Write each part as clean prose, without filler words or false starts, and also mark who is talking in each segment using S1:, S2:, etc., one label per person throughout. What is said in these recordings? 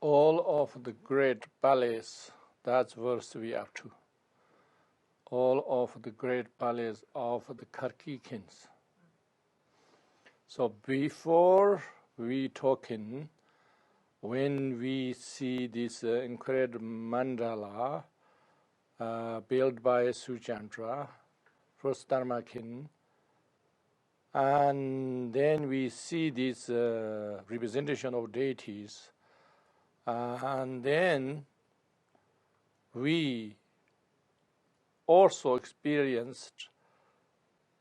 S1: all of the great ballets, that's verse we are to. All of the great ballets of the Karki kings. So before we talking, when we see this incredible mandala built by Suchandra, first Dharma king, and then we see this representation of deities, and then we also experienced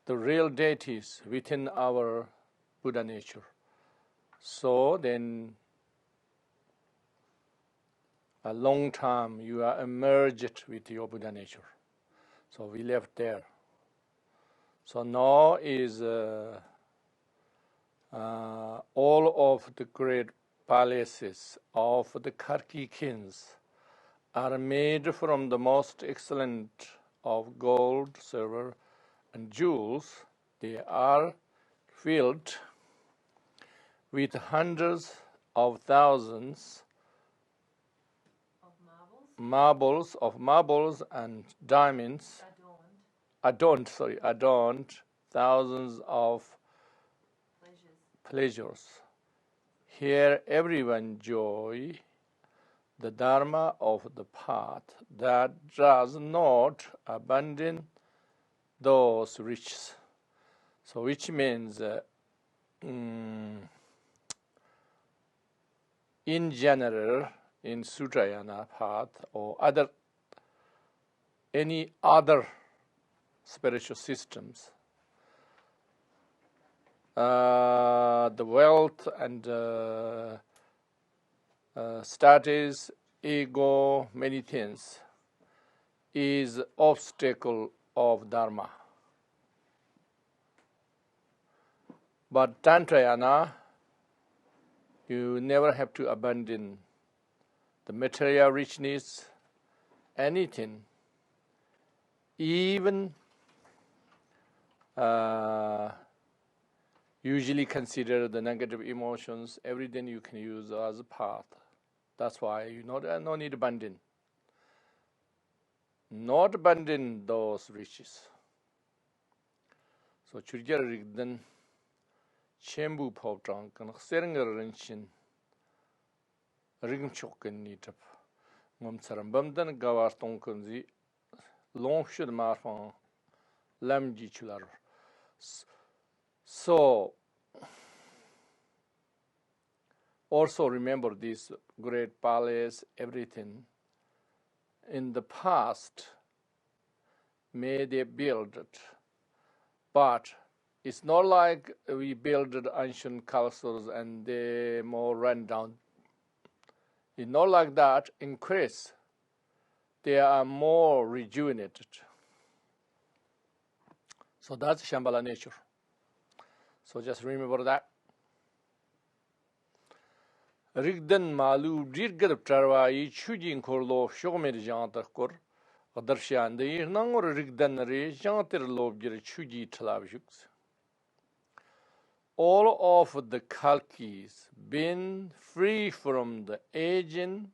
S1: the real deities within our Buddha nature. So then a long time you are emerged with your Buddha nature. So we left there. So now is all of the great palaces of the Karki kings are made from the most excellent of gold, silver, and jewels. They are filled with hundreds of thousands marbles and diamonds, adorned thousands of pleasures. Here everyone joy the Dharma of the path that does not abandon those riches. So which means in general, in Sutrayana path or any other spiritual systems, the wealth and status, ego, many things is obstacle of Dharma. But Tantrayana, you never have to abandon the material richness, anything, even usually consider the negative emotions, everything you can use as a path. That's why you no need abandon. Not abandon those riches. So churgyar rigdan chembu povtrang kan xeringar rinchin rigm chokken nitap ngom saram bamdan gawar tongkunzi long shud marfang lamji chular. So also remember this great palace, everything. In the past, may they build it, but it's not like we built ancient castles and they more run down. It's not like that. Increase, they are more rejuvenated. So that's Shambhala nature. So just remember that. Rigdan malu dirgad tarwai chujin korlo shogmer jantakor adarshan de nangor rigdan re janter lobgir chuji tlavjuks. All of the kalkis been free from the aging,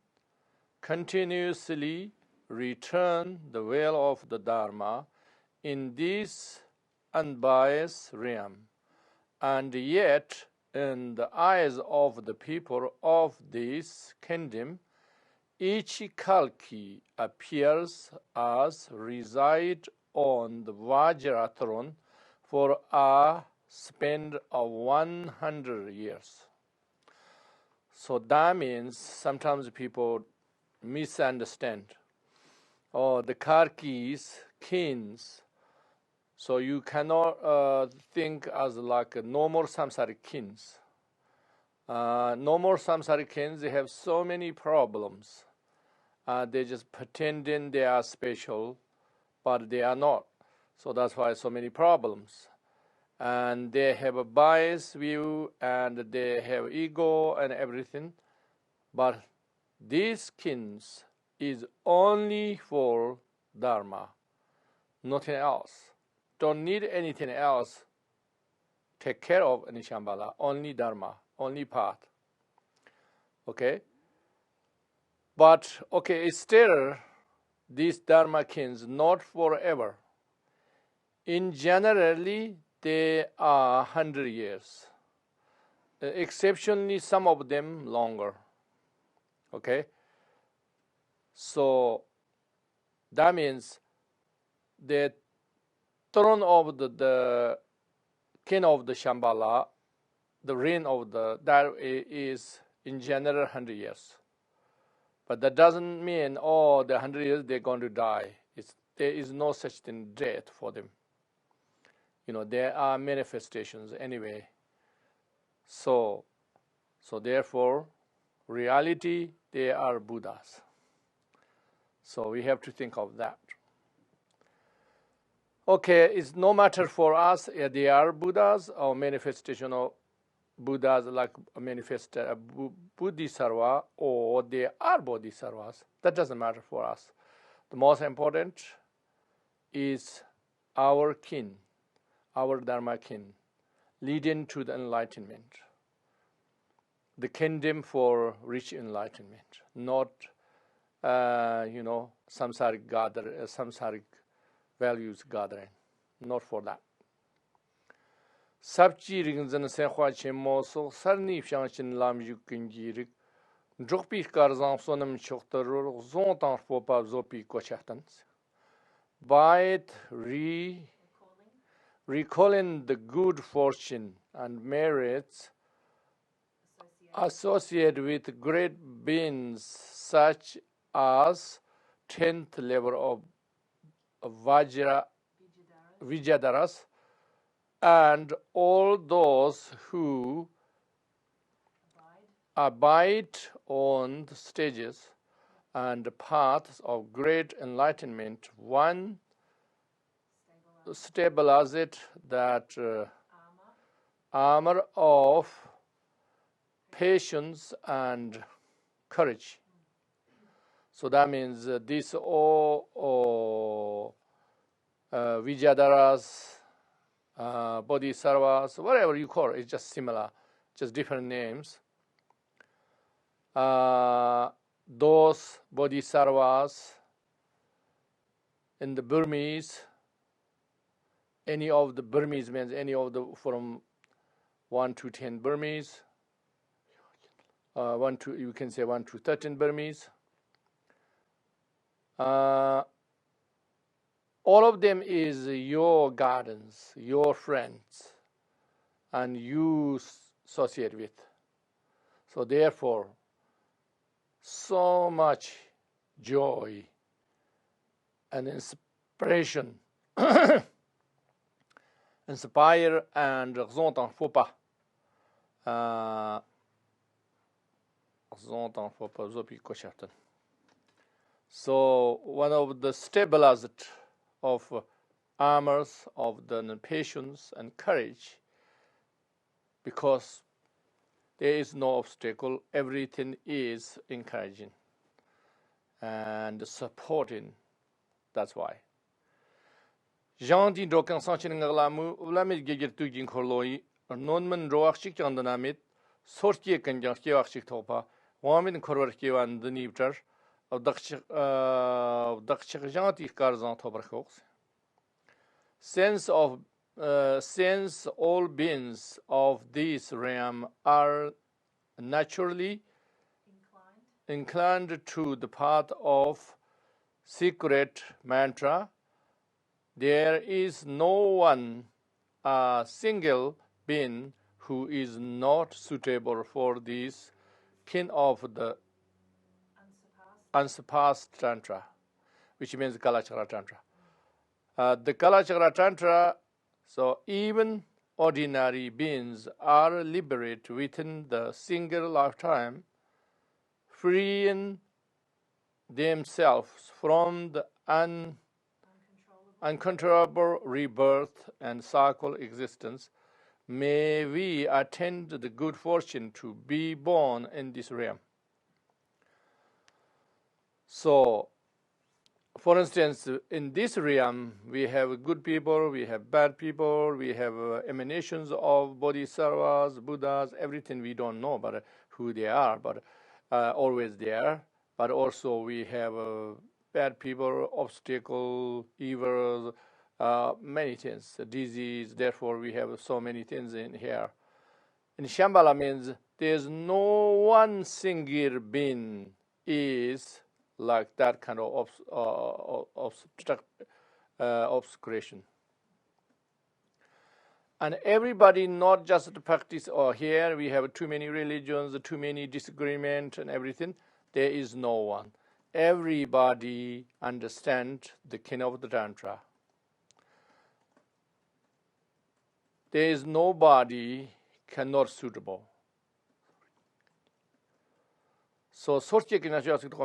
S1: continuously return the well of the Dharma in this unbiased realm, and yet in the eyes of the people of this kingdom, each kalki appears as reside on the Vajra throne for a span of 100 years. So that means sometimes people misunderstand. Oh, the Karkis, kings. So you cannot think as like no more samsaric kings. No more samsaric kings, they have so many problems. They just pretending they are special, but they are not. So that's why so many problems. And they have a biased view, and they have ego and everything. But these kings is only for Dharma, nothing else. Don't need anything else. Take care of any Shambhala, only Dharma, only path. Okay? But okay, still these Dharma kins not forever. In generally they are 100 years. Exceptionally some of them longer. Okay? So that means the throne of the king of the Shambhala, the reign of that is in general 100 years. But that doesn't mean, the 100 years they're going to die. There is no such thing, death for them. There are manifestations anyway. So therefore, reality, they are Buddhas. So we have to think of that. Okay, it's no matter for us if they are Buddhas or manifestation of Buddhas like manifest Bodhisattva or they are Bodhisattvas. That doesn't matter for us. The most important is our kin, our Dharma kin, leading to the enlightenment. The kingdom for rich enlightenment, not samsaric values gathering, not for that. Sabchi ringzan senhua chemo so sarni fianchin lam yukingirik drokpi karzan sonam chokterur zontan fopa zopi kochahtans. By it recalling the good fortune and merits associated with great beings such as 10th level of Vijadaras, and all those who abide on the stages and paths of great enlightenment. One stabilizes that armor of patience and courage. So that means these all Vijadaras, Bodhisattvas, whatever you call it, it's just similar, just different names. Those Bodhisattvas in the Burmese, any of the Burmese means any of the from 1 to 10 Burmese, you can say 1 to 13 Burmese. All of them is your guardians, your friends, and you associate with. So therefore, so much joy and inspiration, inspire and zontan fopa zopi koshatan. So one of the stabilizers of armors of the patience and courage, because there is no obstacle, everything is encouraging and supporting. That's why. Jean di dokan sanchin ngalamu ulamit gegirtu gin khorloi nonman roachik chandanamit sortie kanjang kiwachik topa wamin khorwar kiwan the nibter of dakchik janti karzan tobarkhos. Sense all beings of this realm are naturally inclined to the path of secret mantra. There is no one single being who is not suitable for this kin of the unsurpassed Tantra, which means Kalachakra Tantra. The Kalachakra Tantra, so even ordinary beings are liberated within the single lifetime, freeing themselves from the uncontrollable rebirth and cycle existence. May we attain the good fortune to be born in this realm. So, for instance, in this realm, we have good people, we have bad people, we have emanations of bodhisattvas, Buddhas, everything we don't know about who they are, but always there. but also we have bad people, obstacle, evil, many things, disease. Therefore, we have so many things in here. In Shambhala means there's no one single being is like that kind of obscuration. And everybody, not just to practice, or here we have too many religions, too many disagreement and everything. There is no one. Everybody understand the kin of the Tantra. There is nobody cannot suitable. So Sorchek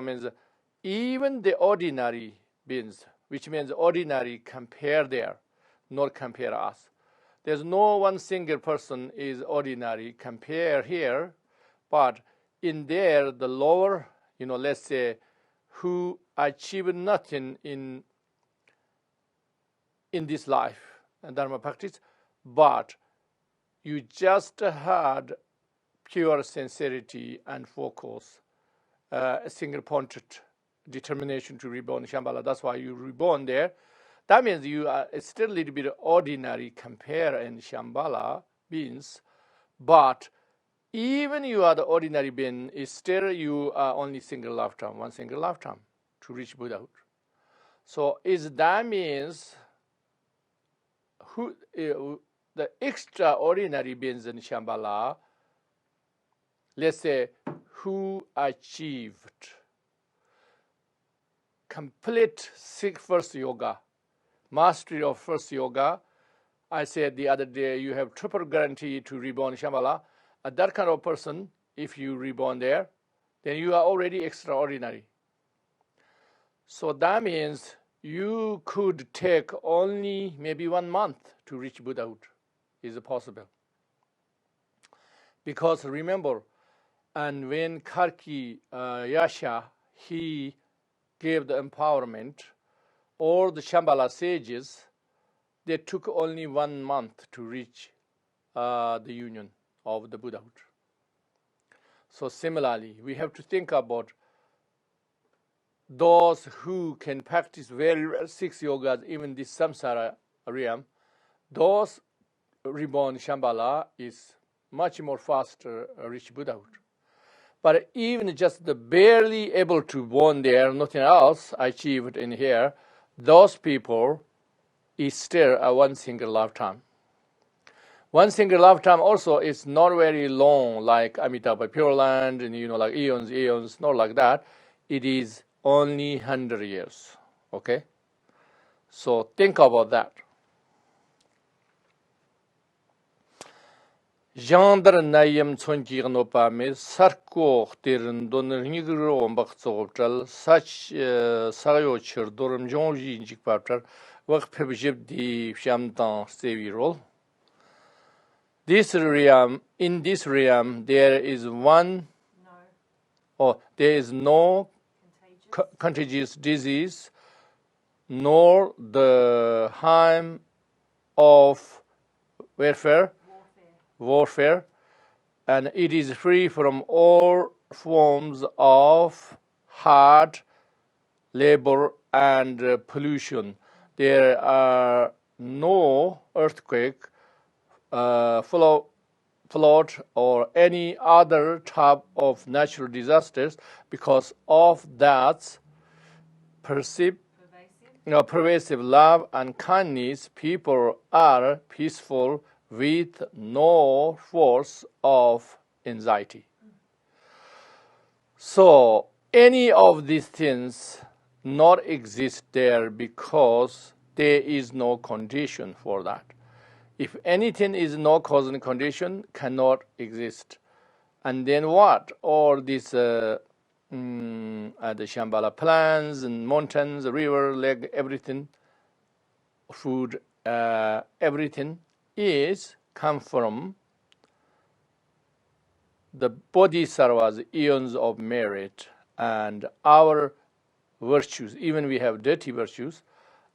S1: means even the ordinary beings, which means ordinary compare there, not compare us. There's no one single person is ordinary compare here, but in there the lower, let's say, who achieve nothing in this life and Dharma practice, but you just had pure sincerity and focus, a single-pointed determination to reborn Shambhala. That's why you reborn there. That means you are still a little bit ordinary compare in Shambhala beings, but even you are the ordinary being, is still you are only single lifetime, one single lifetime to reach Buddhahood. So that means who the extraordinary beings in Shambhala, let's say, who achieved complete first yoga, mastery of first yoga. I said the other day, you have triple guarantee to reborn Shambhala. That kind of person, if you reborn there, then you are already extraordinary. So that means you could take only maybe 1 month to reach Buddhahood. Is possible. Because remember, and when Karki Yasha, he gave the empowerment, all the Shambhala sages, they took only 1 month to reach the union of the Buddhahood. So similarly, we have to think about those who can practice very well 6 yogas, even this samsara realm, those reborn Shambhala is much more faster reach Buddhahood. But even just the barely able to born there, nothing else achieved in here, those people is still a one single lifetime. One single lifetime also is not very long like Amitabha Pure Land and like eons, not like that. It is only 100 years. Okay? So think about that. Gendre nayem tsonjigno pame sarko tirin don nigro ombak tsogoptal such sayo chir dorum jonji injik paptar wak pebjib di shamdan stevi role. In this realm, there is no contagious disease, nor the harm of warfare, and it is free from all forms of hard labor and pollution. There are no earthquake, flood, or any other type of natural disasters. Because of that pervasive love and kindness, people are peaceful with no force of anxiety. So any of these things not exist there because there is no condition for that. If anything is no cause and condition, cannot exist. And then what? All these the Shambhala plants and mountains, river, lake, everything, food, everything is come from the bodhisattvas, eons of merit, and our virtues. Even we have dirty virtues,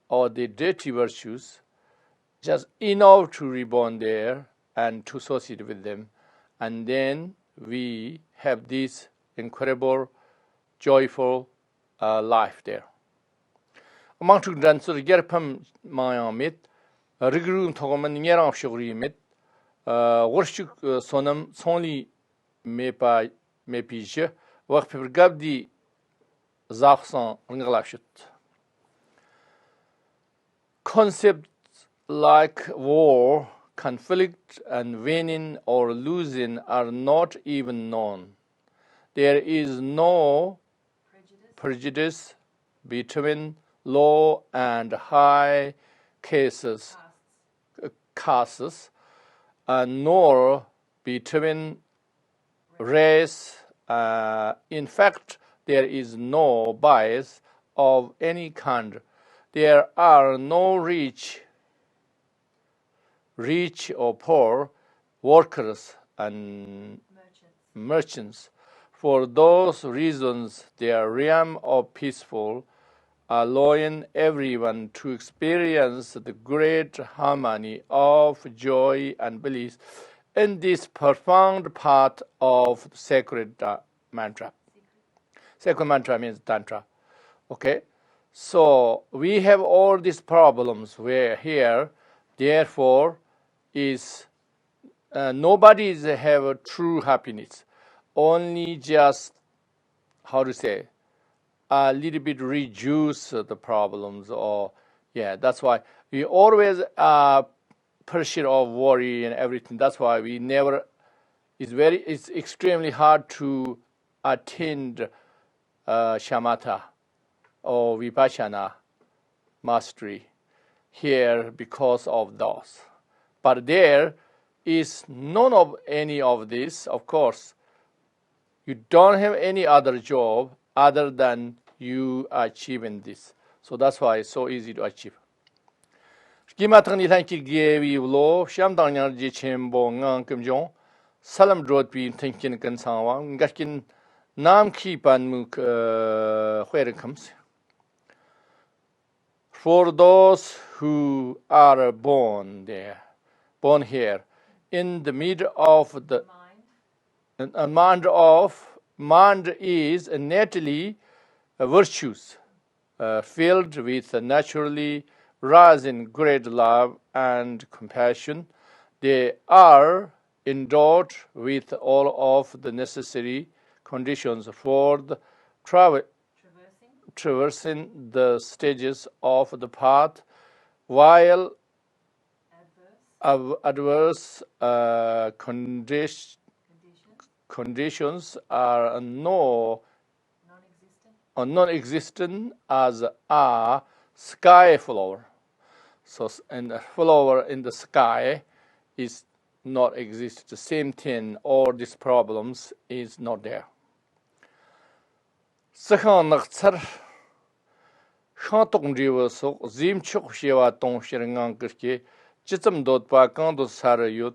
S1: or the dirty virtues, just enough to reborn there and to associate with them. And then we have this incredible joyful life there. Among to dancer Gerpam Mayamit, Rigrum Togoman Yeram Shurimit, worship Sonam Sony Mepa Mepije, work for Gabdi Zafsan Ringalashut. Concepts like war, conflict, and winning or losing are not even known. There is no prejudice between low and high castes, nor between race. In fact, there is no bias of any kind. There are no rich or poor, workers and merchants. For those reasons, their realm of peaceful, allowing everyone to experience the great harmony of joy and bliss in this profound part of sacred mantra. Sacred mantra means tantra. Okay, so we have all these problems where here, therefore, is nobody have a true happiness. Only just, how to say, a little bit reduce the problems, or that's why we always pressure of worry and everything. That's why we never. It's extremely hard to attend shamatha or vipassana mastery here because of those. But there is none of any of this. Of course, you don't have any other job other than you achieving this. So that's why it's so easy to achieve. Kimatang thank you give lo sham dang yang ji chen bo ngang kim jong salam drot bi thinking kan sawa ngaskin nam ki pan mu where it comes. For those who are born here in the middle of the mind is innately virtues, filled with naturally rising great love and compassion. They are endowed with all of the necessary conditions for the traversing the stages of the path, while adverse conditions are non-existent as a sky flower. So, and a flower in the sky is not exist. The same thing, all these problems is not there. Second, Khentrul Rinpoche zim chuk shewa tong shirangang kirke chitam dot pa kando sarayut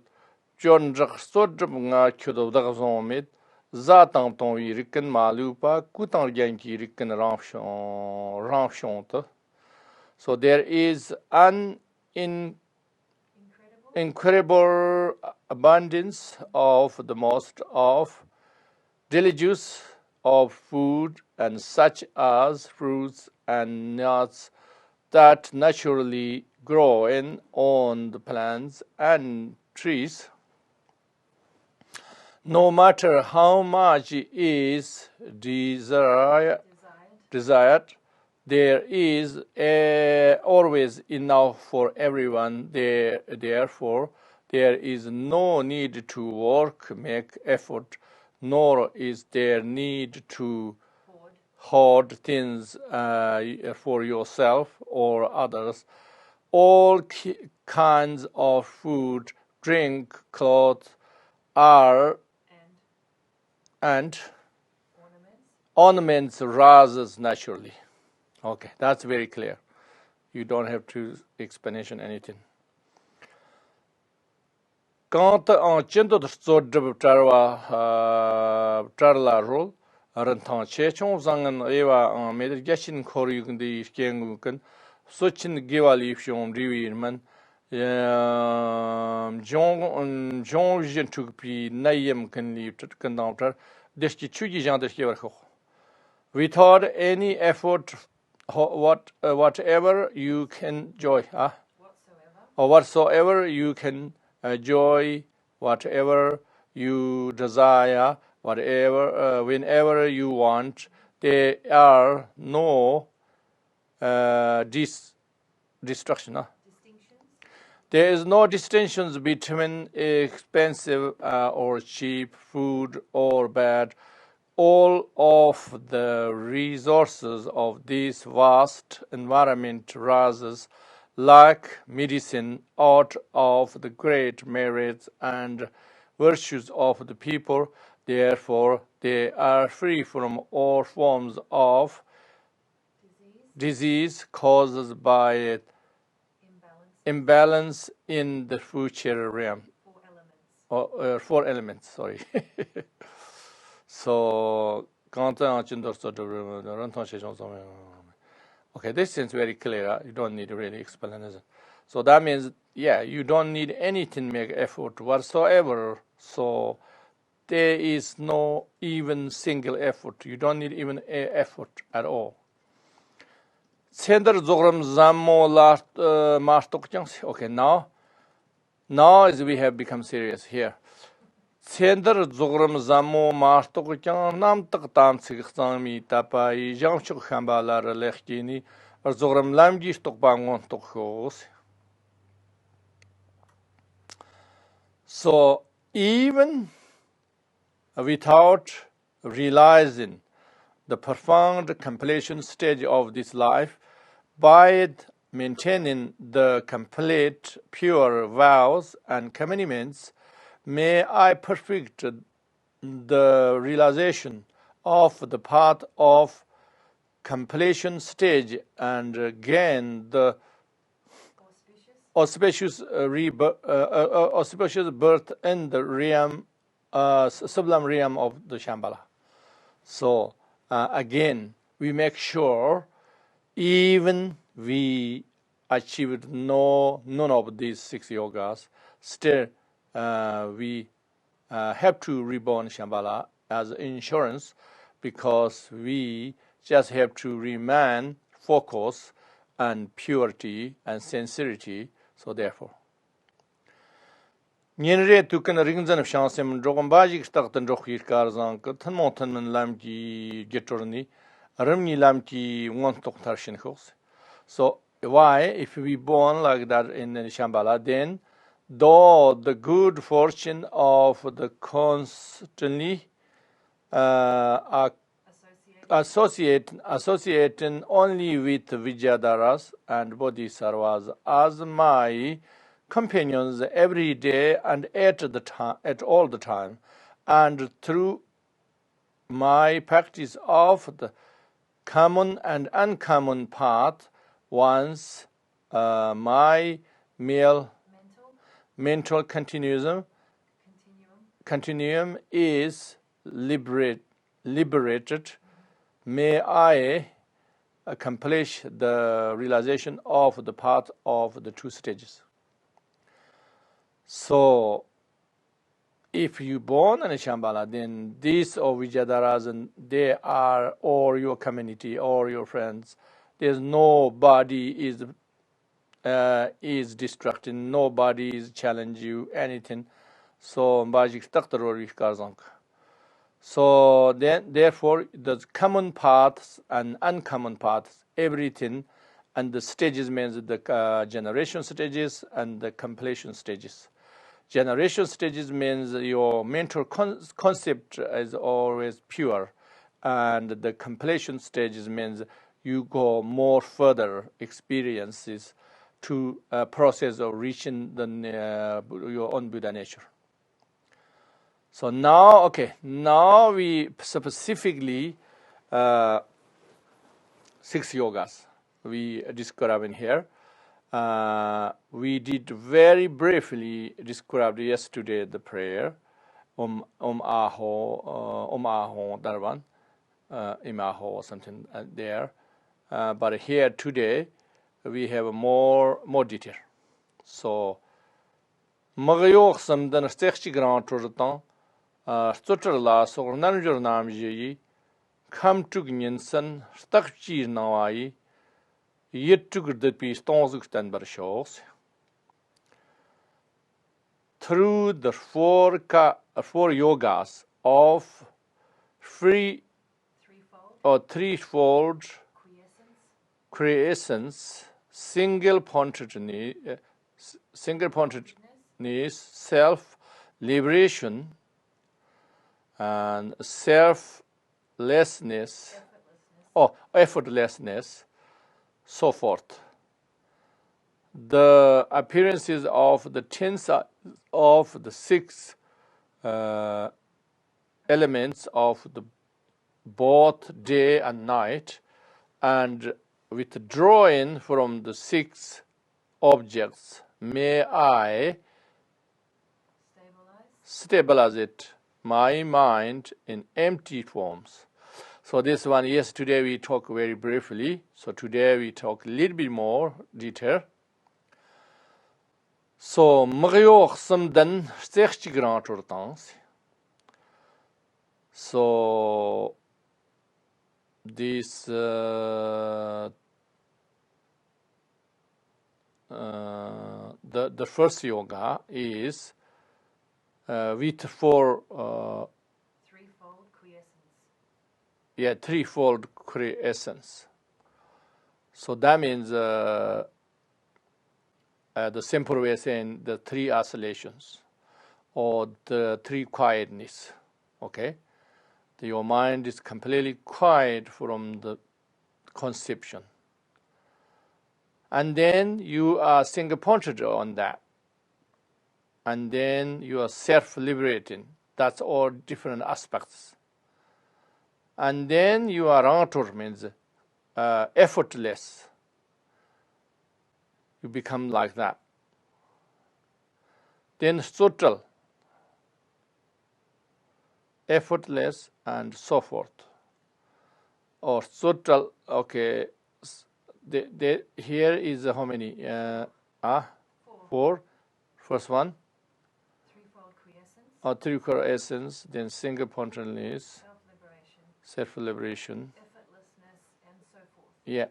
S1: jon rak sodrib nga kyudo dagzomit za tang tong rikin malu pa kutang yanki rikin ramshont. So there is an incredible abundance of the most of delicious of food and such as fruits and nuts that naturally grow on the plants and trees. No matter how much is desired, there is always enough for everyone. Therefore, there is no need to make effort, nor is there need to hoard things for yourself or others. All kinds of food, drink, clothes and ornaments rises naturally. Okay, that's very clear. You don't have to explanation anything. Quand on chento de sodrib tarla role, rantan chechon zangan ewa on meder gashin koryugndi kenguken, sochin giwali shom riwirman, John vision to be nayem can leave to conductor, deski chugi jan deski verho. without any effort, whatever you can enjoy, or whatsoever you can enjoy, whatever you desire, whatever, whenever you want. There are no destruction. There is no distinctions between expensive or cheap, food or bad. All of the resources of this vast environment rises like medicine out of the great merits and virtues of the people. Therefore, they are free from all forms of disease caused by imbalance in the future realm. Four elements, sorry. So, okay, this seems very clear. You don't need really explanation. So that means, yeah, you don't need anything make effort whatsoever. So there is no even single effort. You don't need even effort at all. Okay, now as we have become serious here. Sender Zogram Zamo Martokan Nam Taktam Sigami Tapai Jamshuk Shambhala Lechini or Zogram Lamgi Stokbangon Tokos. So even without realizing the profound completion stage of this life, by maintaining the complete pure vows and commandments, may I perfect the realization of the path of completion stage and gain the auspicious birth in the realm, sublime realm of the Shambhala. So again, we make sure even we achieved none of these 6 yogas, still we have to reborn Shambhala as insurance, because we just have to remain focus and purity and sincerity. So therefore, Nyenre tuken ringzan of shansem drogombaji starten drochir karzan tan montan lamki getorni ramni lamki want to tarshin hos. So why, if we born like that in Shambhala, then though the good fortune of the constantly associating only with Vijayadaras and Bodhisattvas as my companions every day and at all the time, and through my practice of the common and uncommon path, once my mental continuum is liberated, may I accomplish the realization of the path of the 2 stages. So if you born in a Shambhala, then these are Vijayadaras, and they are all your community, all your friends. There's nobody is distracting, nobody is challenging you, anything. So so then, therefore, the common paths and uncommon paths, everything, and the stages means the generation stages and the completion stages. Generation stages means your mental concept is always pure, and the completion stages means you go more further experiences to a process of reaching your own Buddha nature. So now, now we specifically 6 yogas we describe in here. We did very briefly describe yesterday the prayer Aho that one, Imaho or something there. But here today we have more detail. So Magayok some the Stekchi Grand Turtan Stutter La so Nanjur Nam Ji come to Gnensen, Stakchi Nawai, yet to the peace, Tonzuktan Barshos. Through the four yogas of threefold quiescence, single pointedness, self-liberation, and effortlessness, so forth. The appearances of the of the six elements of the both day and night, and withdrawing from the six objects, may I stabilize it, my mind, in empty forms. So this one, yes, today we talk very briefly. So today we talk a little bit more detail. So, so this the first yoga is with threefold quiescence. Yeah, threefold quiescence. So that means the simple way of saying the three oscillations or the three quietness. Okay, your mind is completely quiet from the conception, and then you are single-pointed on that, and then you are self-liberating. That's all different aspects. And then you are outer, means effortless. You become like that. Then subtle, effortless, and so forth. Or subtle, okay. Here is how many? Four. First one.
S2: Threefold quiescence.
S1: Threefold essence. Then single pointedness. Self-liberation.
S2: Effortlessness, and so forth.
S1: Yeah.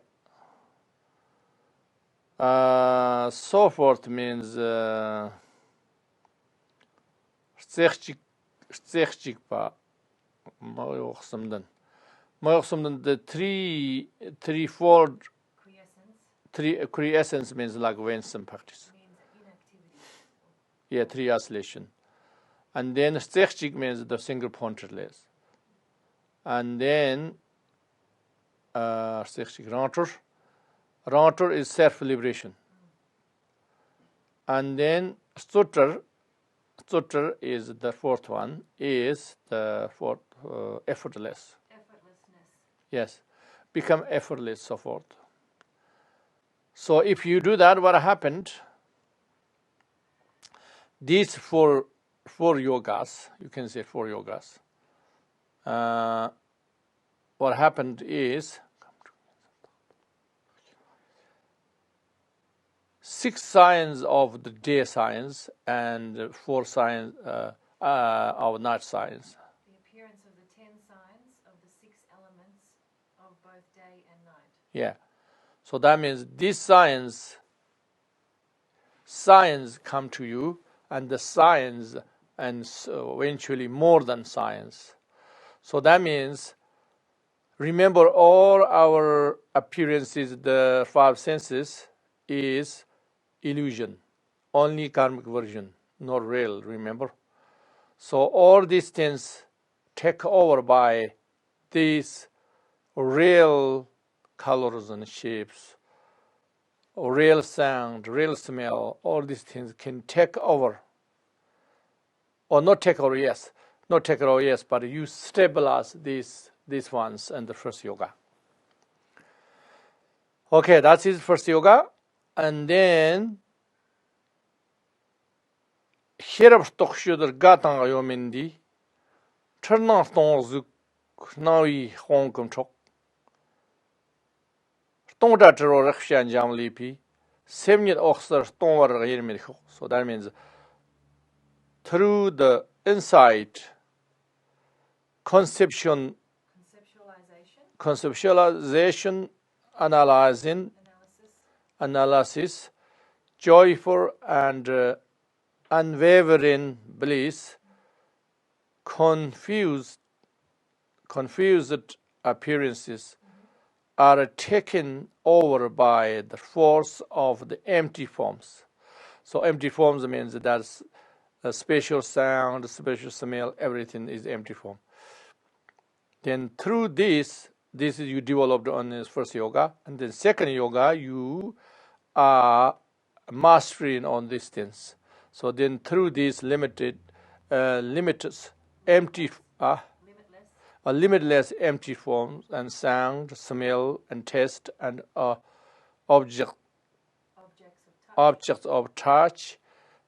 S1: So forth means the threefold quiescence means like Vincent practice.
S2: Means inactivity.
S1: Yeah, three oscillation. And then stechik means the single pointedness. And then Rantor is self-liberation. And then Sutter is the fourth one, is the fourth, effortless.
S2: Effortlessness.
S1: Yes, become effortless, so forth. So if you do that, what happened? These four yogas, you can say four yogas. What happened is 6 signs of the day signs and 4 signs of night signs.
S2: The appearance of the 10 signs of the 6 elements of both day and night.
S1: Yeah. So that means these signs come to you, and the signs, and so eventually more than signs. So that means remember all our appearances, the 5 senses, is illusion, only karmic version, not real, remember? So all these things take over by these real colors and shapes, real sound, real smell, all these things can take over. Or not take over, yes. Not take over, yes, but you stabilize these ones in the first yoga. Okay, that's his first yoga. And then Hirab Tokshuder Gatang Yomindi Turna Tonzuk Nawi Hongkong Chok Tondatero Rakshan Jam Lipi Semyet Oxer Tonwar Yirmilho. So that means through the insight, conceptualization conceptualization, analysis, joyful and unwavering bliss, confused appearances are taken over by the force of the empty forms. So empty forms means that's a spatial sound, spatial smell, everything is empty form. Then through this is you developed on this first yoga, and then second yoga you are mastering on these things. So then through these limitless empty forms and sound, smell and taste and objects of touch,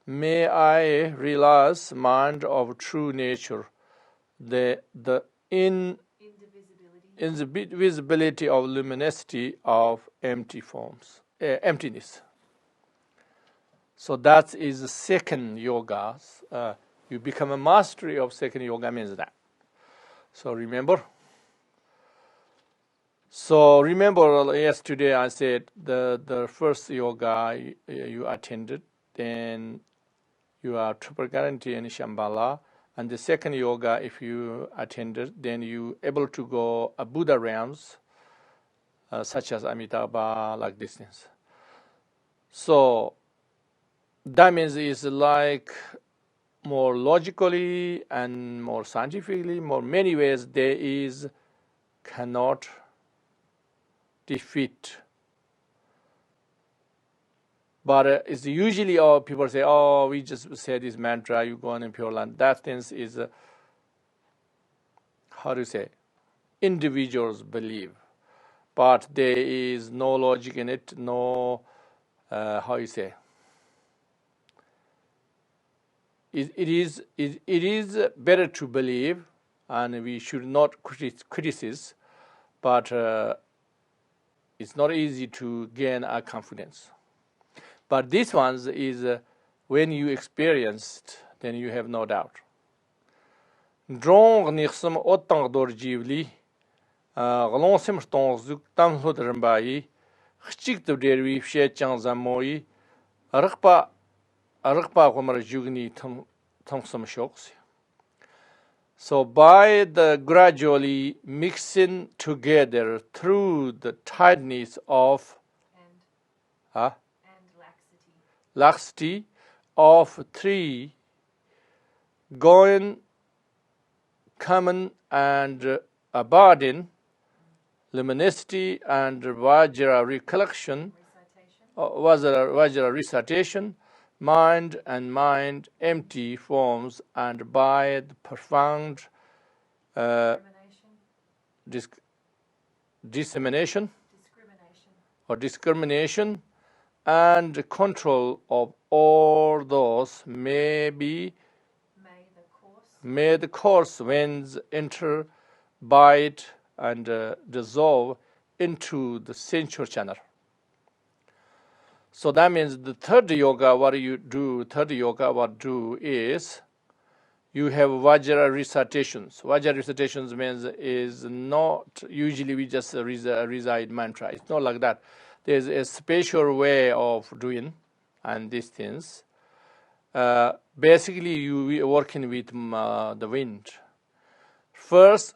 S1: may I realize mind of true nature, the invisibility of luminosity of empty forms, emptiness. So that is the second yoga. You become a mastery of second yoga means that. So remember. Yesterday I said the first yoga you attended, then you are triple guarantee in Shambhala, and the second yoga if you attended, then you able to go Buddha realms, such as Amitabha, like these things. So that means it's like more logically and more scientifically, more many ways there is cannot defeat. But it's usually people say, oh, we just say this mantra, you go on in Pure Land. That thing is, individuals believe. But there is no logic in it, no, It is better to believe, and we should not criticize, but it's not easy to gain our confidence. But this one is when you experienced, then you have no doubt. Drong nirsum otang dor jivli, glonsim stong zuk tam hod rambai, chik to derwi fshe chang zamoi, rikpa gomar jugni tamsum shoks. So by the gradually mixing together through the tightness of laxity of three going, common and abiding, luminosity and Vajra recollection, Vajra recitation, mind and mind empty forms, and by the profound discrimination and control of all those may the course winds enter, bite and dissolve into the sensual channel. So that means the third yoga, what do is you have Vajra recitations. Vajra recitations means is not usually we just recite mantra. It's not like that. There's a special way of doing and these things. Basically, you working with the wind. First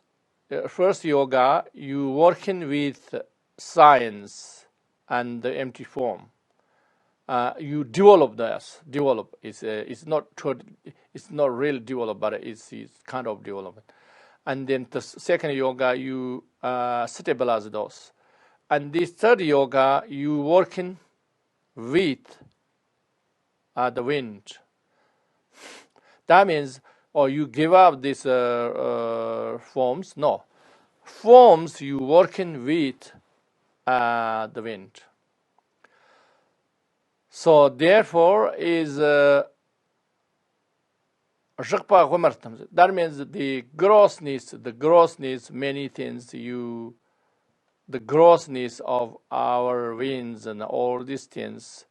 S1: yoga, you working with science and the empty form. You develop this. It's not real develop, but it's kind of development. And then the second yoga, you stabilize those. And this third yoga, you working with the wind. That means, you give up these forms. No, forms you working with the wind. So therefore is that means the grossness, many things the grossness of our winds and all these things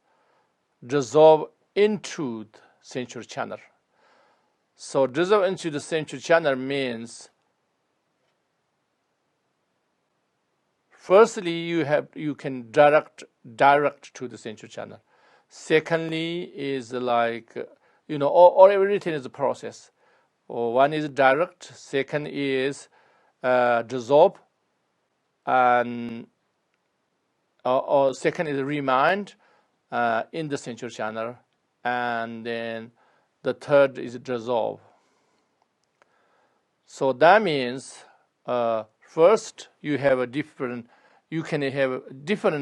S1: dissolve into the sensual channel. So dissolve into the sensual channel means Firstly, you can direct to the central channel. Secondly, is like or everything is a process. One is direct. Second is dissolve, and or second is remind in the central channel, and then the third is dissolve. So that means first you can have a different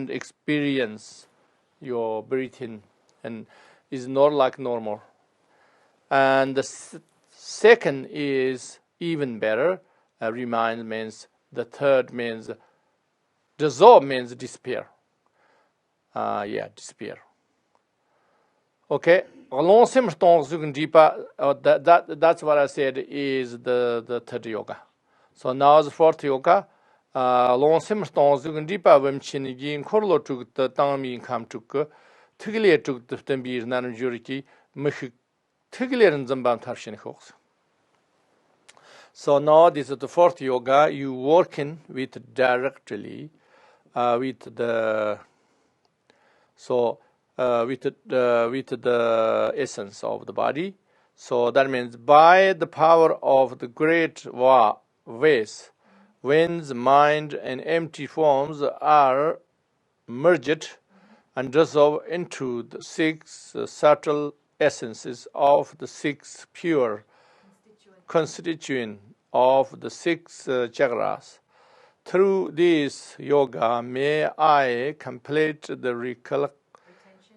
S1: experience your breathing, and is not like normal. And the second is even better. Remind means the third means dissolve means disappear. Disappear. Okay. That's what I said is the third yoga. So now the fourth yoga. Long sim stones you can deeper when chin again corlo took the tami come to Tigler took the Tembir Nanajuriki, Mik Tigler and Zambam Tarshin Hawks. So now this is the fourth yoga. You working with directly with the essence of the body. So that means by the power of the great ways, when the mind and empty forms are merged and dissolve into the six subtle essences of the six pure constituent of the six chakras. Through this yoga, may I complete the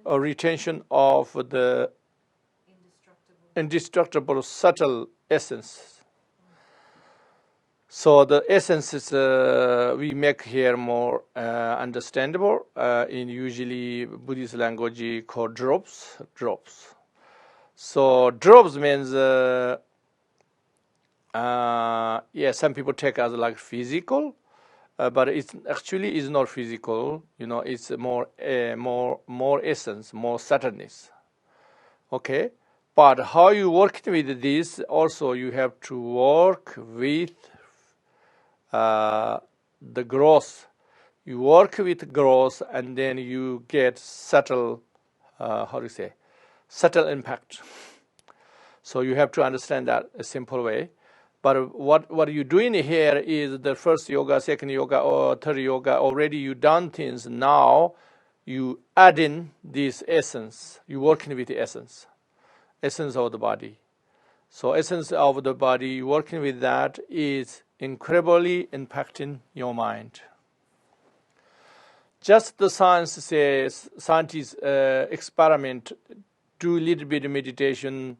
S1: retention of the indestructible subtle essence. So the essences we make here more understandable in usually Buddhist language called drops. So drops means some people take as like physical, but it's actually is not physical. It's more essence, more subtleness. Okay, but how you work with this? Also, you have to work with the growth. You work with growth, and then you get subtle, subtle impact. So you have to understand that a simple way. But what you're doing here is the first yoga, second yoga, or third yoga. Already you done things. Now you add in this essence. You working with the essence of the body. So essence of the body, working with that is incredibly impacting your mind. Just the science says, scientists experiment, do a little bit of meditation,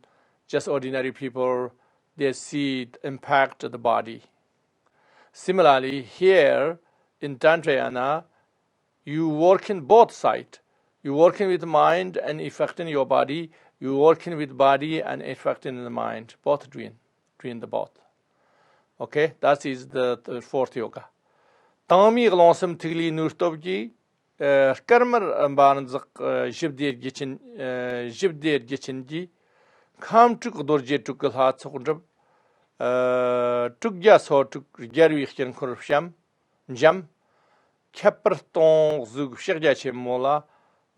S1: just ordinary people, they see it impact the body. Similarly, here in Tantrayana, you work in both sides. You working with mind and affecting your body. You working with body and affecting the mind. Both doing the both. Okay, that is the fourth yoga. Tami glonsam tigli nurtobji karmar ambanzak jibdir gichinji kam tuk dorje tukal hat sakundab tukja so tuk gerwi khchen korfsham jam kapar ton zug shirja chemola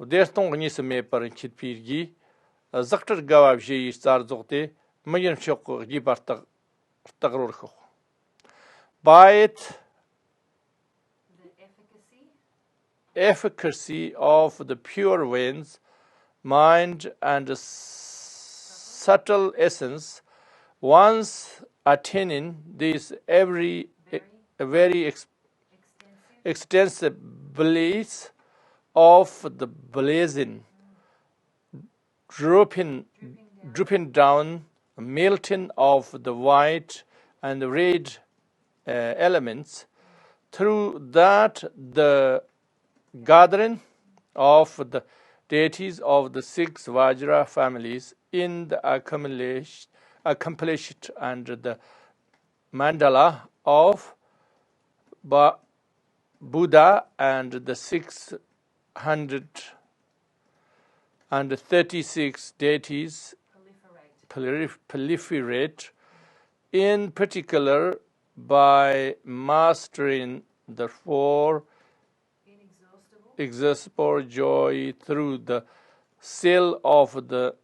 S1: derton gnis me par kitpirgi zaktar gawab ji star zogte mayen chok gi bartag tagror kho. By it, the efficacy of the pure winds, mind, and the subtle essence, once attaining this very extensive bliss of the blazing, drooping down, melting of the white and the red elements, through that the gathering of the deities of the six Vajra families in the accomplished under the mandala of Buddha and the 636 deities proliferate, in particular by mastering the four express joy through the cell of the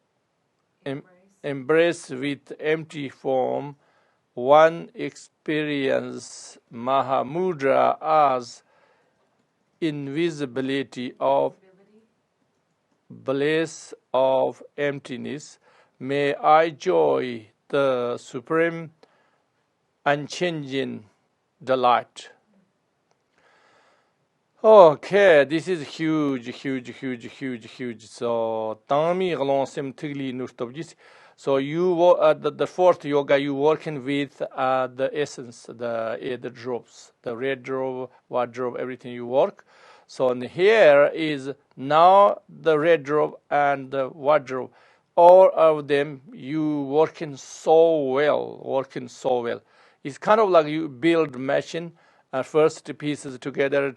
S1: embrace with empty form. One experiences Mahamudra as invisibility of bliss of emptiness. May I joy the supreme unchanging delight. Okay, this is huge. So, so you the fourth yoga, you working with the essence, the drops, the red drop, white drop, everything you work. So here is now the red drop and the white drop. All of them you working so well. It's kind of like you build machine, first pieces together,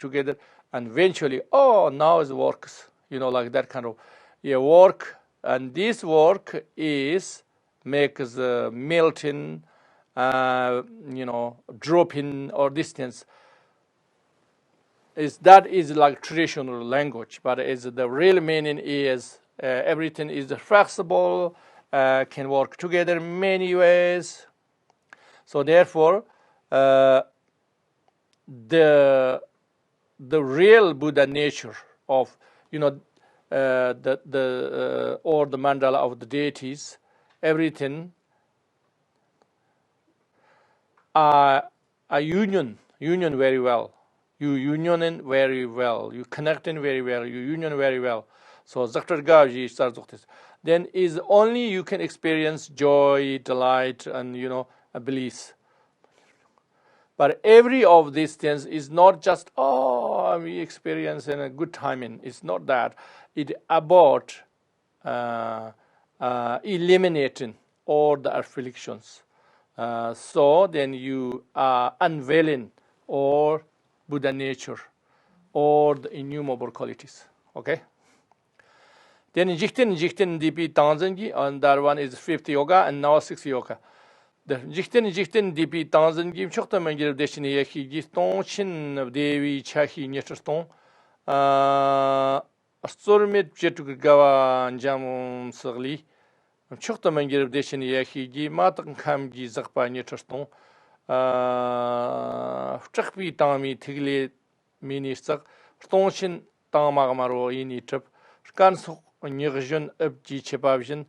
S1: and eventually, now it works. Like that kind of work. And this work is makes melting, dropping or distance. That is like traditional language, but the real meaning is everything is flexible, can work together in many ways. So therefore, the real Buddha nature of or the mandala of the deities, everything are union very well. You unioning very well. You connecting very well. You union very well. So Dr. Gauji starts with this. Then is only you can experience joy, delight, and bliss. But every of these things is not just we experience in a good timing. It's not that. It's about eliminating all the afflictions. So then you are unveiling all Buddha nature or the innumerable qualities. Okay. Then Jichten DP Tanzangi, and that one is fifth yoga and now sixth yoga. The Jichten DP Tanzangi, Choktamangir Destiny Yaki, Giston Chin of Devi Chahi Neterston, Stormit Jetugawa and Jamon Surli, Choktamangir Destiny Yaki, Matan Kamgi Zakpa Neterston. Chakpi Tami Tigli Minister, Stonshin Tamagmaro in Egypt, Skanso Nirjan Upji Chepavjan,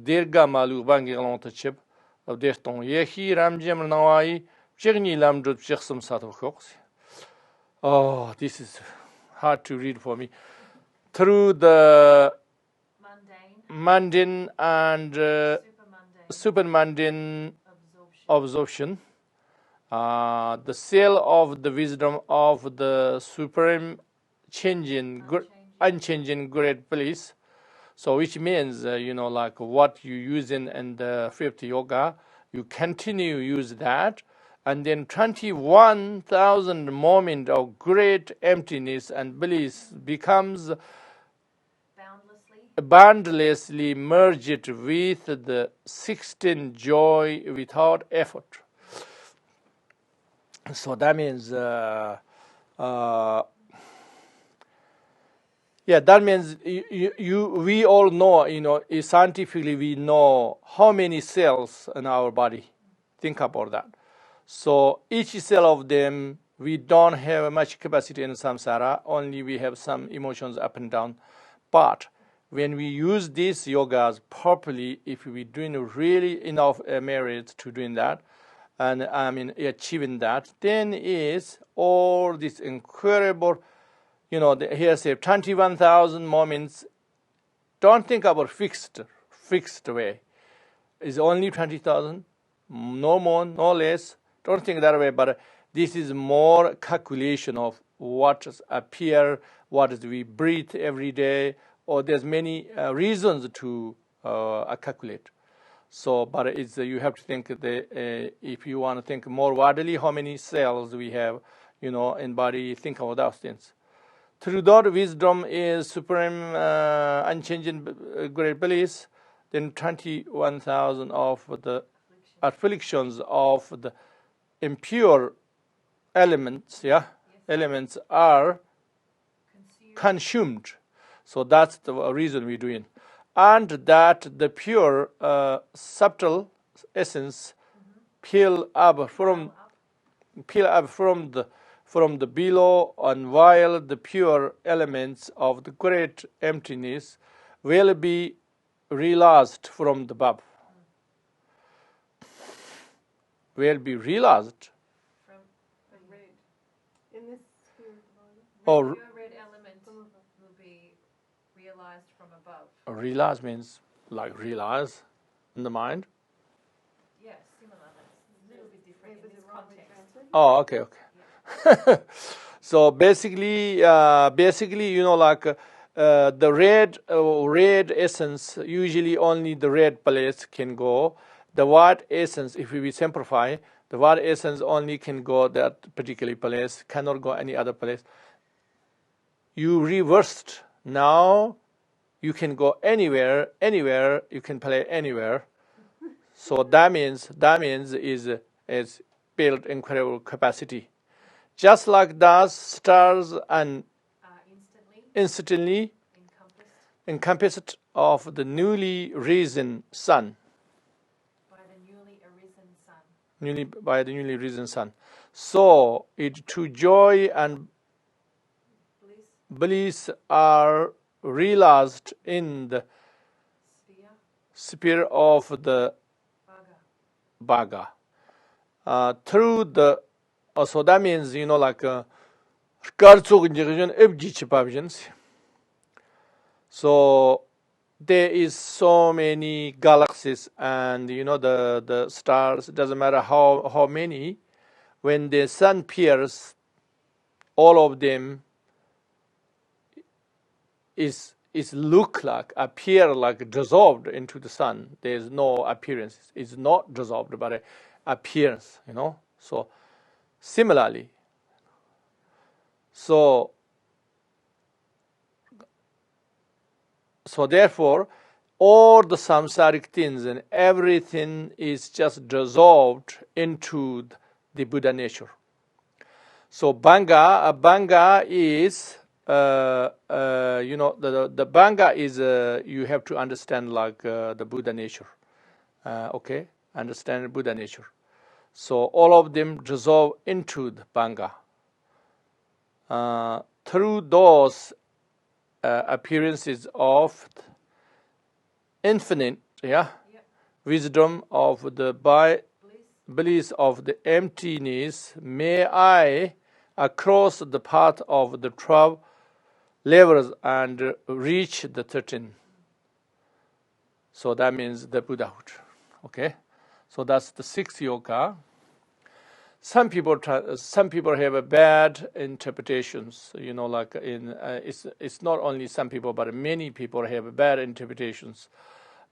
S1: Dirga Malu Bangilant chip of Deston Yehi Ramjam Nawai, Cherny Lamdrut Chersum Satokoks. This is hard to read for me. Through the mundane and super mundane absorption. The cell of the wisdom of the supreme unchanging great bliss. So which means, like what you use in the fifth yoga, you continue use that, and then 21,000 moment of great emptiness and bliss becomes boundlessly merged with the 16 joy without effort. So that means, that means we all know, scientifically we know how many cells in our body. Think about that. So each cell of them, we don't have much capacity in samsara, only we have some emotions up and down. But when we use these yogas properly, if we're doing really enough merit to doing that, and achieving that, then is all this incredible, here say 21,000 moments. Don't think about fixed way. It's only 20,000, no more, no less. Don't think that way, but this is more calculation of what appear, what we breathe every day, or there's many reasons to calculate. So, but it's you have to think if you want to think more widely, how many cells we have, in body. Think about those things. Through that wisdom is supreme, unchanging great bliss. Then 21,000 of the afflictions of the impure elements, elements are consumed. So that's the reason we're doing. And that the pure subtle essence peel up from the below, and while the pure elements of the great emptiness will be realized from the above. Will be realized
S2: from red.
S3: In this sphere.
S1: or
S2: Your red element will be realized from above.
S1: realize means like realize in the mind.
S2: Yeah, similar. That's a little bit different in this context.
S1: Oh, okay. So basically, like the red essence, usually only the red place can go. The white essence, if we simplify, the white essence only can go that particular place, cannot go any other place. You reversed. Now you can go anywhere, you can play anywhere. So that means is built incredible capacity. Just like that, stars and instantly encompassed of the newly risen sun. By the newly risen sun. So it to joy and bliss are realized in the sphere of the Bhaga. Through the so that means like so there is so many galaxies, and the stars, it doesn't matter how many, when the sun appears, all of them appear like dissolved into the sun. There's no appearance. It's not dissolved, but appearance, So similarly, so therefore, all the samsaric things and everything is just dissolved into the Buddha nature. So Bhanga is the Bhanga is you have to understand like the Buddha nature. Understand Buddha nature. So all of them dissolve into the Bhanga. Through those appearances of infinite wisdom of the bliss of the emptiness, may I across the path of the 12 levels and reach the 13. So that means the Buddhahood. So that's the 6th yoga. Some people have a bad interpretations. Like it's not only some people, but many people have bad interpretations.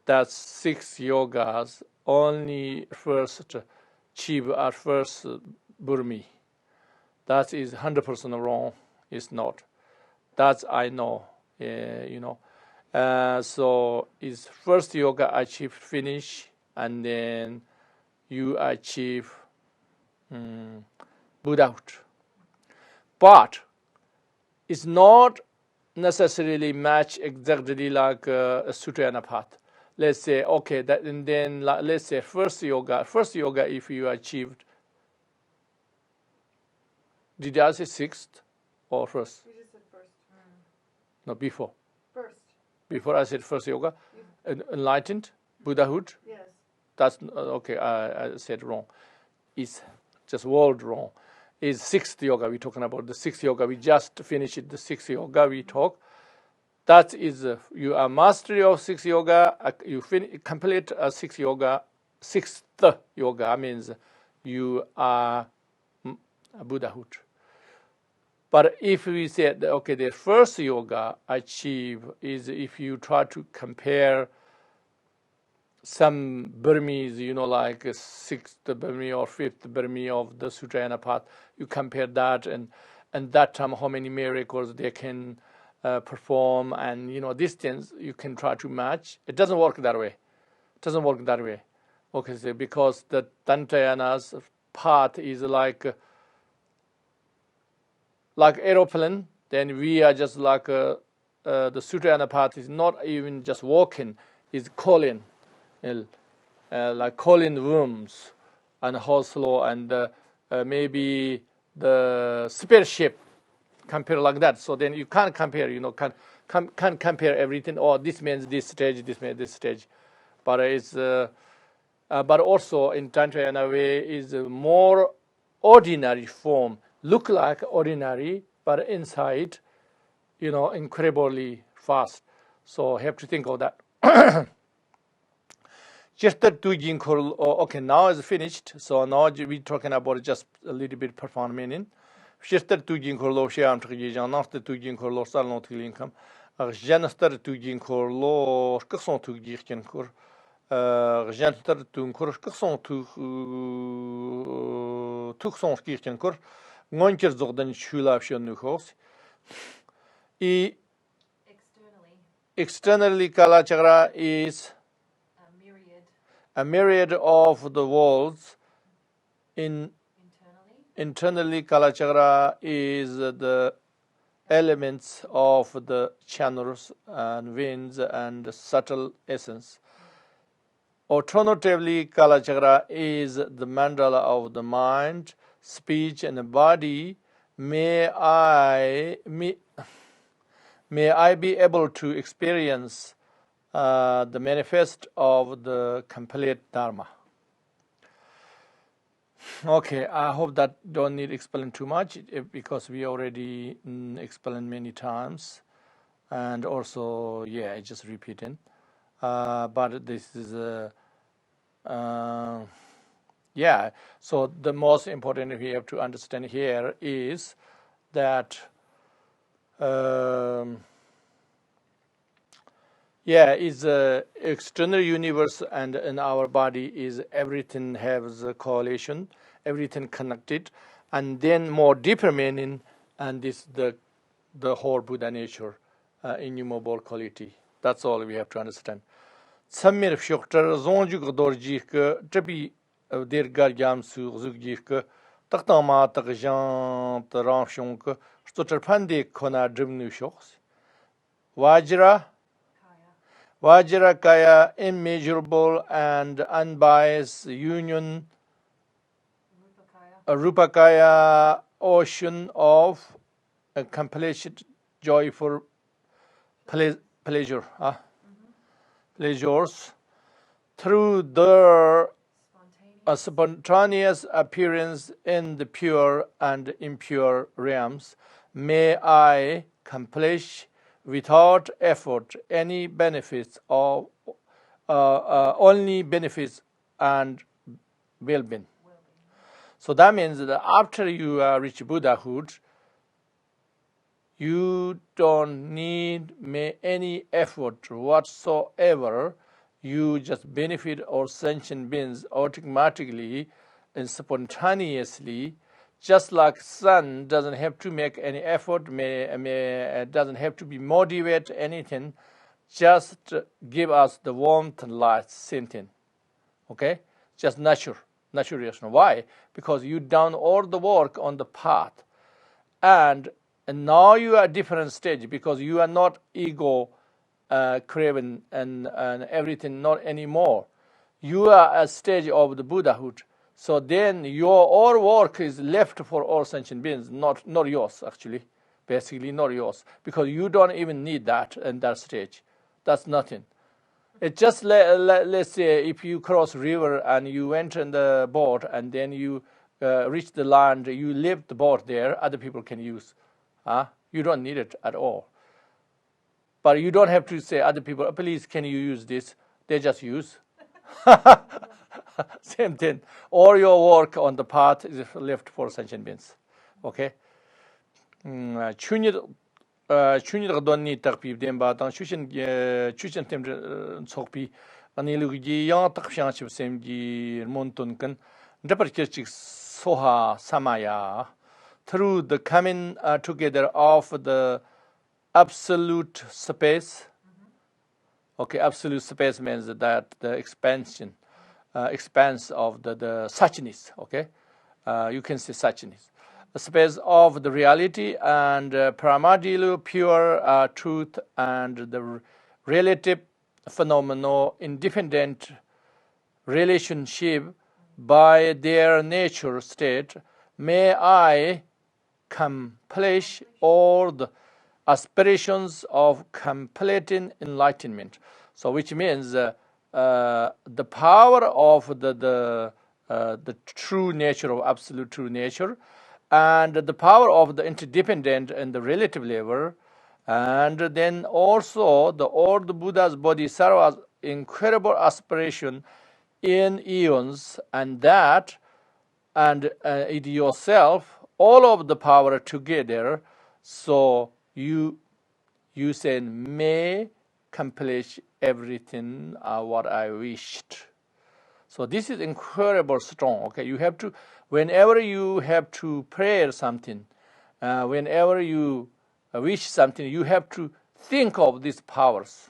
S1: That 6 yogas only first achieve at first Burmi. That is 100% wrong. It's not. That's I know. So is first yoga achieve finish, and then you achieve Buddhahood. But it's not necessarily match exactly like a Sutrayana path. Let's say, that, and then let's say first yoga, if you achieved, did I say 6th or first?
S3: You just said first.
S1: No, before.
S3: First.
S1: Before I said first yoga, enlightened, Buddhahood.
S3: Yes.
S1: That's okay. I said wrong. It's just word wrong. Is 6th yoga we're talking about? The 6th yoga we just finished. The 6th yoga we talk. That is you are mastery of 6th yoga. You complete a 6th yoga. 6th yoga means you are a Buddhahood. But if we say the first yoga achieve is if you try to compare some Burmese, like 6th Burmese or 5th Burmese of the Sutrayana path, you compare that and that time how many miracles they can perform, and these things you can try to match. It doesn't work that way. So because the Tantayana's path is like aeroplane. then we are just like the Sutra Anapat is not even just walking, is calling, like calling rooms and household and maybe the spaceship, compare like that. So then you can't compare, can't compare everything. Oh, this means this stage, this means this stage. But it's but also in Tantra in a way is a more ordinary form, look like ordinary, but inside, incredibly fast. So have to think of that. Just the two Jinkor, okay, now it's finished. So now we're talking about just a little bit profound meaning. Just the two Jinkor lo Shiam Trijan, not the two Jinkor lo Salon Tilinkam. Janister two Jinkor lo Kasson to Jinkor. Janister to Kasson to Tucson Kirchenkor. Monkers Zordan Shulaption Nukos. Externally, Kalachakra is a myriad of the worlds. Internally, Kalachakra is the elements of the channels and winds and subtle essence. Alternatively, Kalachakra is the mandala of the mind, speech, and the body. May I be able to experience the manifest of the complete Dharma. Okay, I hope that don't need explain too much because we already explained many times, and also just repeating. But this is so the most important we have to understand here is that is external universe and in our body is everything has a correlation, everything connected, and then more deeper meaning, and this the whole Buddha nature, innumerable quality. That's all we have to understand. Samir fshokter zonjuk dorjik trabi dergar jam su zugjik taktama takjan taramshonk stoter pande kona drimnu shoks. Vajrakaya, immeasurable and unbiased union, a Rupakaya, ocean of a complete joyful pleasures through their spontaneous appearance in the pure and impure realms. May I accomplish without effort any benefits or only benefits and well-being. So that means that after you reach Buddhahood, you don't need any effort whatsoever. You just benefit all sentient beings automatically and spontaneously. Just like sun doesn't have to make any effort, doesn't have to be motivate anything, just give us the warmth and light sentient. Okay? Just natural reaction. Why? Because you done all the work on the path. And now you are at a different stage because you are not ego craven and everything, not anymore. You are at a stage of the Buddhahood. So then your all work is left for all sentient beings, not yours actually, basically not yours, because you don't even need that in that stage. That's nothing. It's just let's say if you cross river and you went in the boat and then you reach the land, you leave the boat there, other people can use. You don't need it at all. But you don't have to say other people, please can you use this? They just use. Same thing. All your work on the path is left for sentient beings. Okay? Chunid donni taqpi demba tang chushin tem tsokpi anilugi yang taqpyang chib semgi montun kan ndapar kirchik soha samaya through the coming together of the absolute space. Okay, absolute space means that the expanse of the suchness. Okay, you can say suchness. space of the reality and primordial pure truth and the relative phenomenal independent relationship by their nature state, may I accomplish all the aspirations of completing enlightenment. So, which means the power of the true nature of absolute true nature, and the power of the interdependent and the relative level, and then also the old Buddha's Bodhisattva's incredible aspiration in eons, and that and it yourself, all of the power together. So you say, may accomplish everything what I wished. So this is incredible strong. Okay, you have to, whenever you have to pray something, whenever you wish something, you have to think of these powers.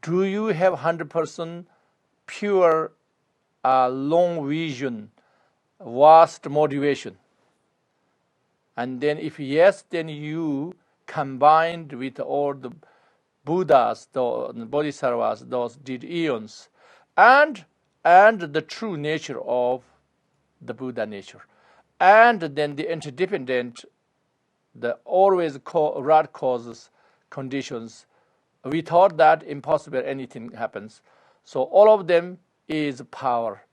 S1: Do you have 100% pure, long vision, vast motivation? And then if yes, then you combined with all the Buddhas, the Bodhisattvas, those did eons, and the true nature of the Buddha nature, and then the interdependent, the always right causes conditions. Without that, impossible anything happens. So all of them is power,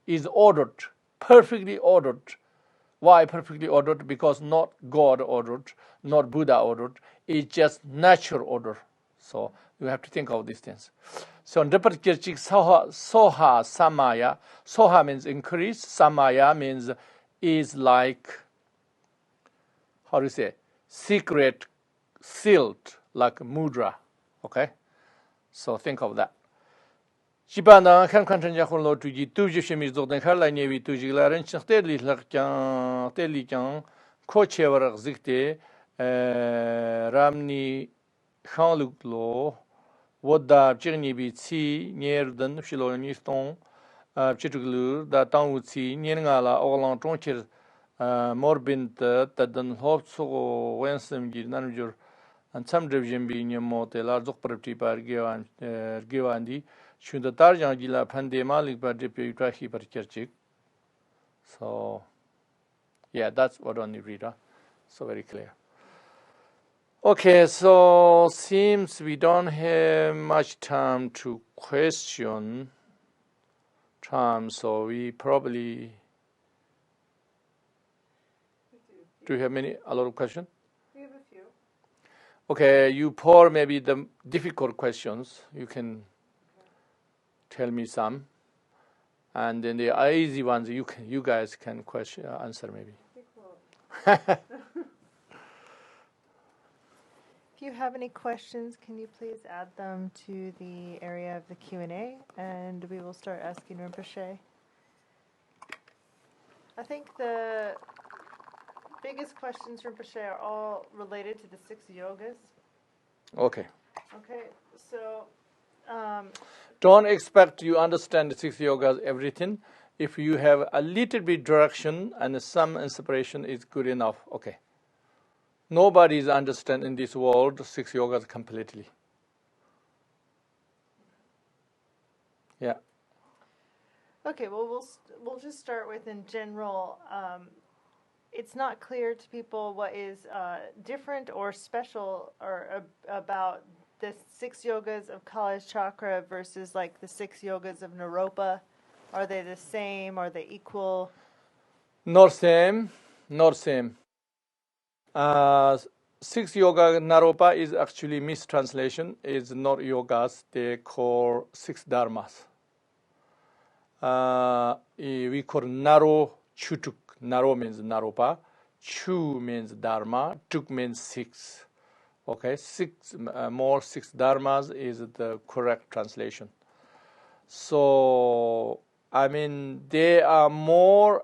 S1: is ordered, perfectly ordered. Why perfectly ordered? Because not God ordered, not Buddha ordered. It's just natural order. So you have to think of these things. So soha samaya. Soha means increase. Samaya means is like, how do you say, secret, sealed, like mudra. Okay? So think of that. Shibana kan kan tanja khon lo tuji tuji shemi zogden khar la nevi tuji laran chkhte li lakyan teli kyan ko chewar zikte ramni khanluk lo woda chigni bi chi nyerden shilo ni ston chituglu da tang chi nyenga la oglan tonchir morbint tadan hop so wensem gi nanjur and some division bi nyemo te la zok prapti par gewandi Shunda tarjang jila pandema likpa depi utahi parkerchik. So yeah, that's what only read. So very clear. Okay, so seems we don't have much time to question time, so we probably do you have a lot of questions?
S3: We have a few.
S1: Okay, you pour maybe the difficult questions. You can tell me some, and then the easy ones you guys can answer maybe.
S3: If you have any questions, can you please add them to the area of the Q&A, and we will start asking Rinpoche. I think the biggest questions, Rinpoche, are all related to the 6 yogas.
S1: Okay.
S3: Okay, so
S1: don't expect you understand the 6 yogas everything. If you have a little bit direction and some inspiration is good enough. Okay. Nobody is understanding in this world 6 yogas completely. Yeah.
S3: Okay, well, we'll just start with in general. It's not clear to people what is different or special or about the 6 yogas of Kalachakra versus like the 6 yogas of Naropa. Are they the same? Are they equal?
S1: Not same. Not same. 6 yoga Naropa is actually mistranslation. It's not yogas. They call 6 dharmas. We call Naro Chutuk. Naro means Naropa. Chu means Dharma. Tuk means 6. Okay, 6 dharmas is the correct translation. So I mean they are more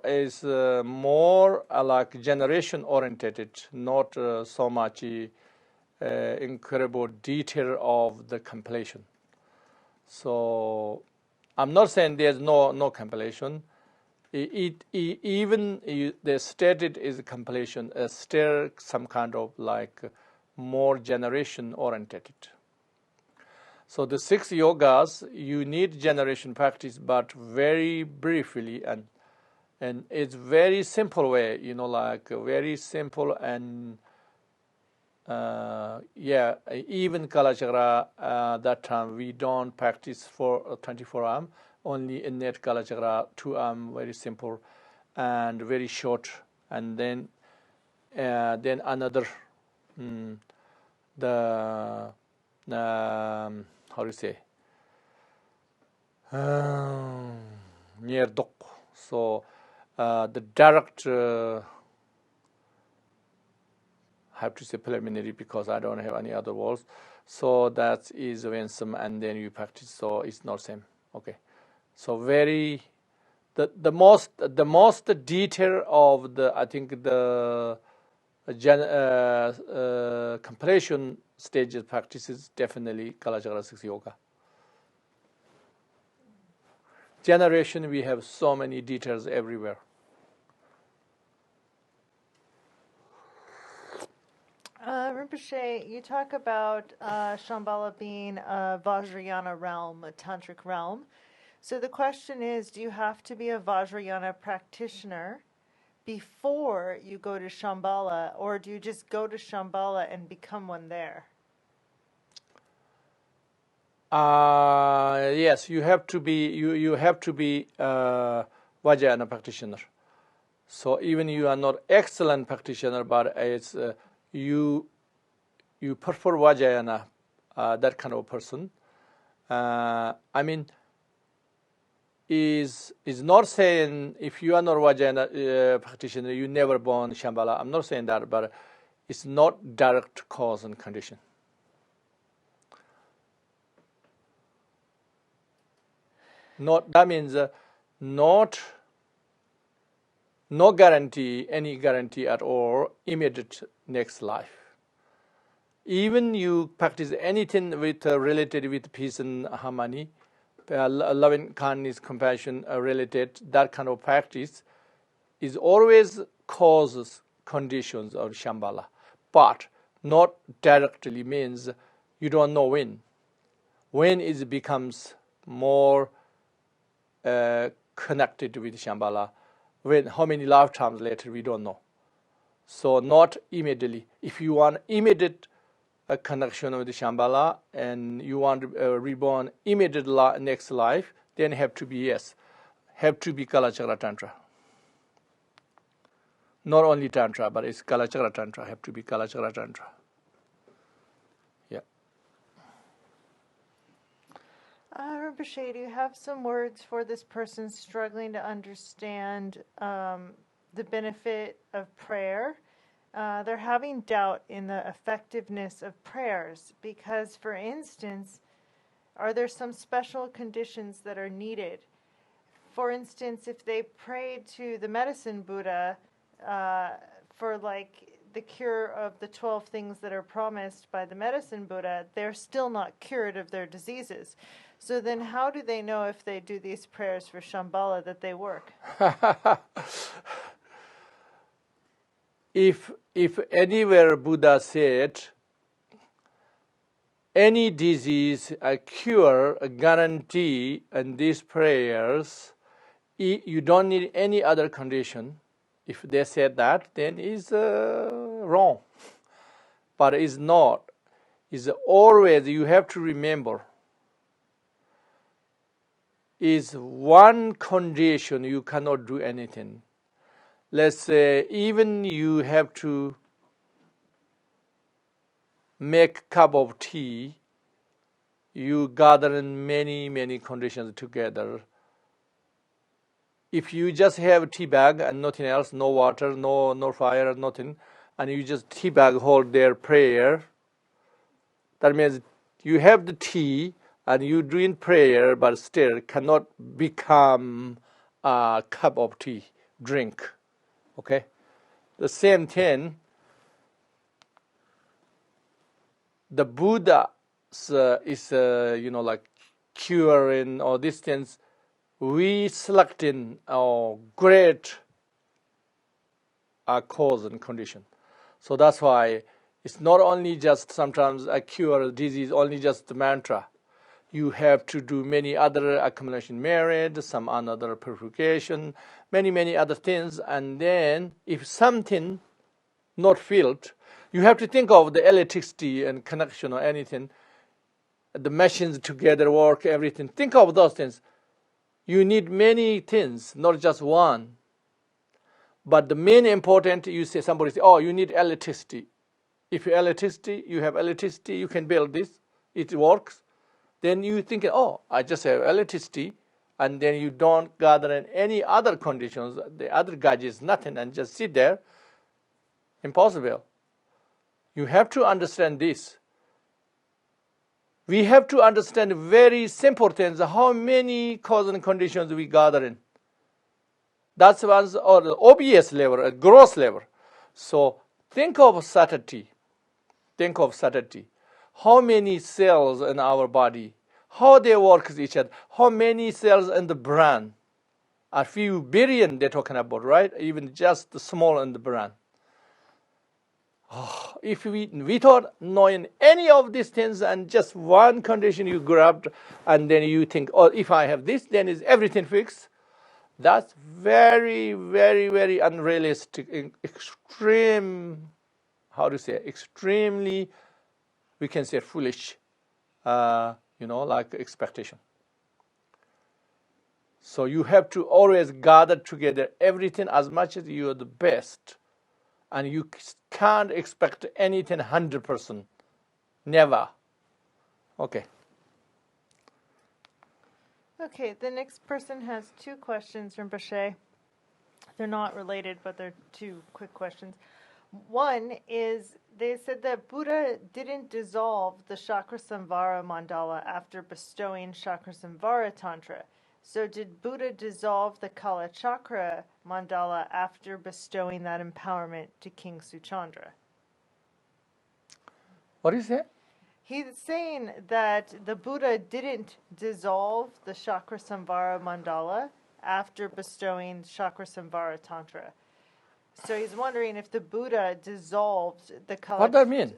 S1: like generation oriented, not so much incredible detail of the completion. So I'm not saying there's no completion. They stated is completion, still some kind of like more generation oriented. So the 6 yogas, you need generation practice, but very briefly, and it's very simple way, like very simple and even Kalachakra that time we don't practice for 24 arm, only innate Kalachakra 2 arm, very simple and very short, and then another the how do you say near dok. So the direct have to say preliminary because I don't have any other words. So that is when some, and then you practice. So it's not same. Okay. So very the most detail of the, I think the completion stages practices definitely Kalachakra 6 yoga. Generation, we have so many details everywhere.
S3: Rinpoche, you talk about Shambhala being a Vajrayana realm, a tantric realm. So the question is, do you have to be a Vajrayana practitioner before you go to Shambhala, or do you just go to Shambhala and become one there?
S1: Yes, you have to be you have to be Vajrayana practitioner. So even you are not excellent practitioner, but it's you prefer Vajrayana, that kind of person. I mean, is not saying if you are not Vajrayana practitioner, you never born Shambhala. I'm not saying that, but it's not direct cause and condition. That means no guarantee, any guarantee at all, immediate next life. Even you practice anything with related with peace and harmony, loving kindness, compassion related, that kind of practice is always causes conditions of Shambhala, but not directly means you don't know when. When it becomes more connected with Shambhala, when how many lifetimes later we don't know. So not immediately. If you want immediate connection with Shambhala and you want reborn immediate next life, then have to be Kalachakra Tantra. Not only Tantra, but it's Kalachakra Tantra. Have to be Kalachakra Tantra. Yeah.
S3: Rinpoche, do you have some words for this person struggling to understand the benefit of prayer? They're having doubt in the effectiveness of prayers because, for instance, are there some special conditions that are needed? For instance, if they prayed to the medicine Buddha for like the cure of the 12 things that are promised by the medicine Buddha, they're still not cured of their diseases. So then how do they know if they do these prayers for Shambhala that they work?
S1: If anywhere Buddha said any disease, a cure, a guarantee, and these prayers, you don't need any other condition. If they said that, then it's wrong. But it's not. It's always, you have to remember, is one condition you cannot do anything. Let's say even you have to make a cup of tea, you gather in many conditions together. If you just have a tea bag and nothing else, no water, no fire, nothing, and you just tea bag hold their prayer, that means you have the tea and you doing prayer, but still cannot become a cup of tea, drink. Okay? The same thing, the Buddha is like curing or these things we select in our great cause and condition. So that's why it's not only just sometimes a cure a disease, only just the mantra. You have to do many other accumulation merit, some another purification, many other things. And then if something not filled, you have to think of the electricity and connection or anything, the machines together work, everything. Think of those things. You need many things, not just one. But the main important, you say, somebody say, oh, you need electricity. If you have electricity, you can build this, it works. Then you think, oh, I just have electricity, and then you don't gather in any other conditions, the other gadgets, nothing, and just sit there. Impossible. You have to understand this. We have to understand very simple things, how many causes and conditions we gather in. That's one's or the obvious level, a gross level. So think of subtlety. Think of subtlety. How many cells in our body, how they work with each other, how many cells in the brain. A few billion they're talking about, right? Even just the small in the brain. Oh, if without knowing any of these things and just one condition you grabbed and then you think, oh, if I have this, then is everything fixed? That's very unrealistic, extreme, extremely, we can say foolish, like expectation. So you have to always gather together everything as much as you are the best. And you can't expect anything 100%. Never. Okay.
S3: Okay, the next person has two questions, Rinpoche. They're not related, but they're two quick questions. One is, they said that Buddha didn't dissolve the Chakrasamvara mandala after bestowing Chakrasamvara Tantra. So did Buddha dissolve the Kalachakra mandala after bestowing that empowerment to King Suchandra?
S1: What is that?
S3: He's saying that the Buddha didn't dissolve the Chakrasamvara mandala after bestowing Chakrasamvara Tantra. So he's wondering if the Buddha dissolved the Kalachakra.
S1: What that means?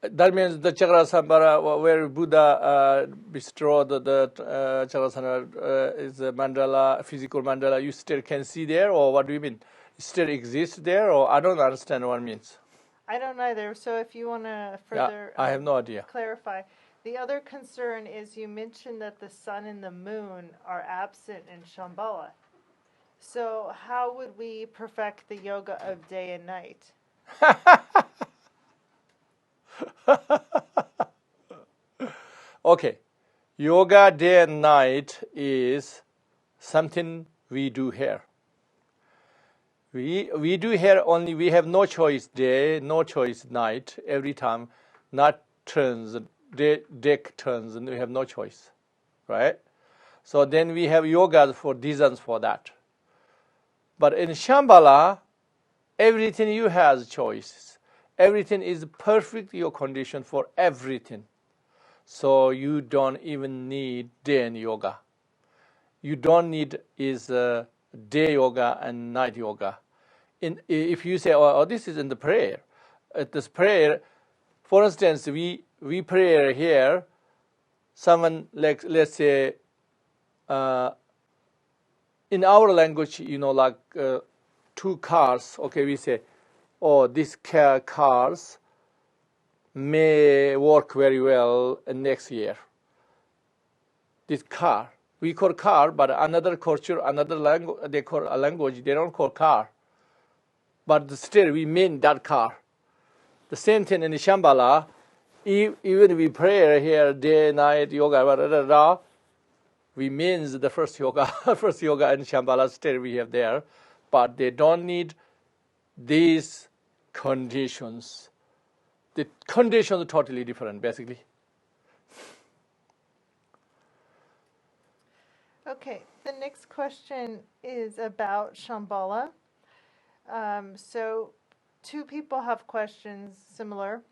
S1: That means the Chakrasamvara, where Buddha bestowed the Chakrasamvara is a mandala, physical mandala, you still can see there, or what do you mean? It still exists there, or I don't understand what it means.
S3: I don't either. So if you want to further
S1: I have no idea.
S3: Clarify. The other concern is you mentioned that the sun and the moon are absent in Shambhala. So how would we perfect the yoga of day and night?
S1: Okay. Yoga day and night is something we do here. We do here only, we have no choice day, no choice night. Every time, night turns, day turns, and we have no choice, right? So then we have yoga for reasons for that. But in Shambhala, everything you have choices. Everything is perfect, your condition for everything. So you don't even need day and yoga. You don't need day yoga and night yoga. If you say, oh, this is in the prayer. At this prayer, for instance, we pray here, someone, like, let's say, in our language, two cars, okay, we say, oh, these cars may work very well next year. This car, we call car, but another culture, another language, they call a language, they don't call car. But still, we mean that car. The same thing in Shambhala, even we pray here, day, night, yoga, we means the first yoga, first yoga in Shambhala, still we have there. But they don't need these conditions. The conditions are totally different, basically.
S3: Okay, the next question is about Shambhala. So two people have questions similar.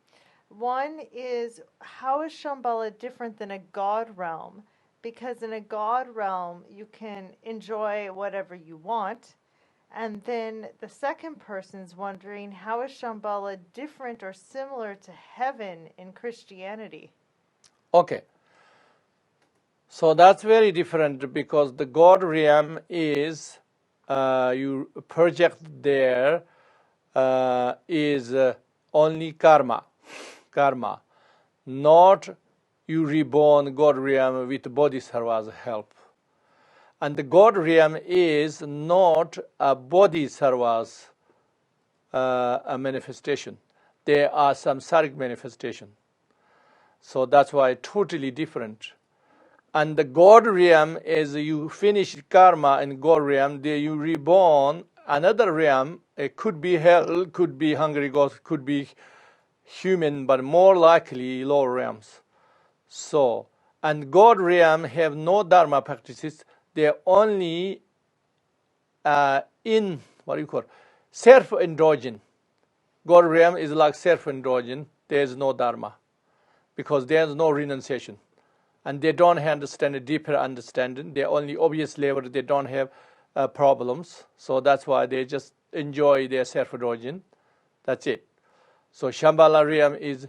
S3: One is, how is Shambhala different than a God realm? because in a God realm, you can enjoy whatever you want. And then the second person's wondering, how is Shambhala different or similar to heaven in Christianity?
S1: Okay. So that's very different, because the God realm is, you project there, is only karma, not you reborn God realm with bodhisattva's help. And the God realm is not a bodhisattva's a manifestation. There are samsaric manifestation. So that's why totally different. And the God realm is you finish karma in God realm, there you reborn another realm. It could be hell, could be hungry ghost, could be human, but more likely lower realms. So, and God realm have no dharma practices. They're only in what do you call self-indulgent. God realm is like self-indulgent. There's no dharma because there's no renunciation, and they don't understand a deeper understanding. They're only obvious level. They don't have problems, so that's why they just enjoy their self-indulgence. That's it. So Shambhala realm is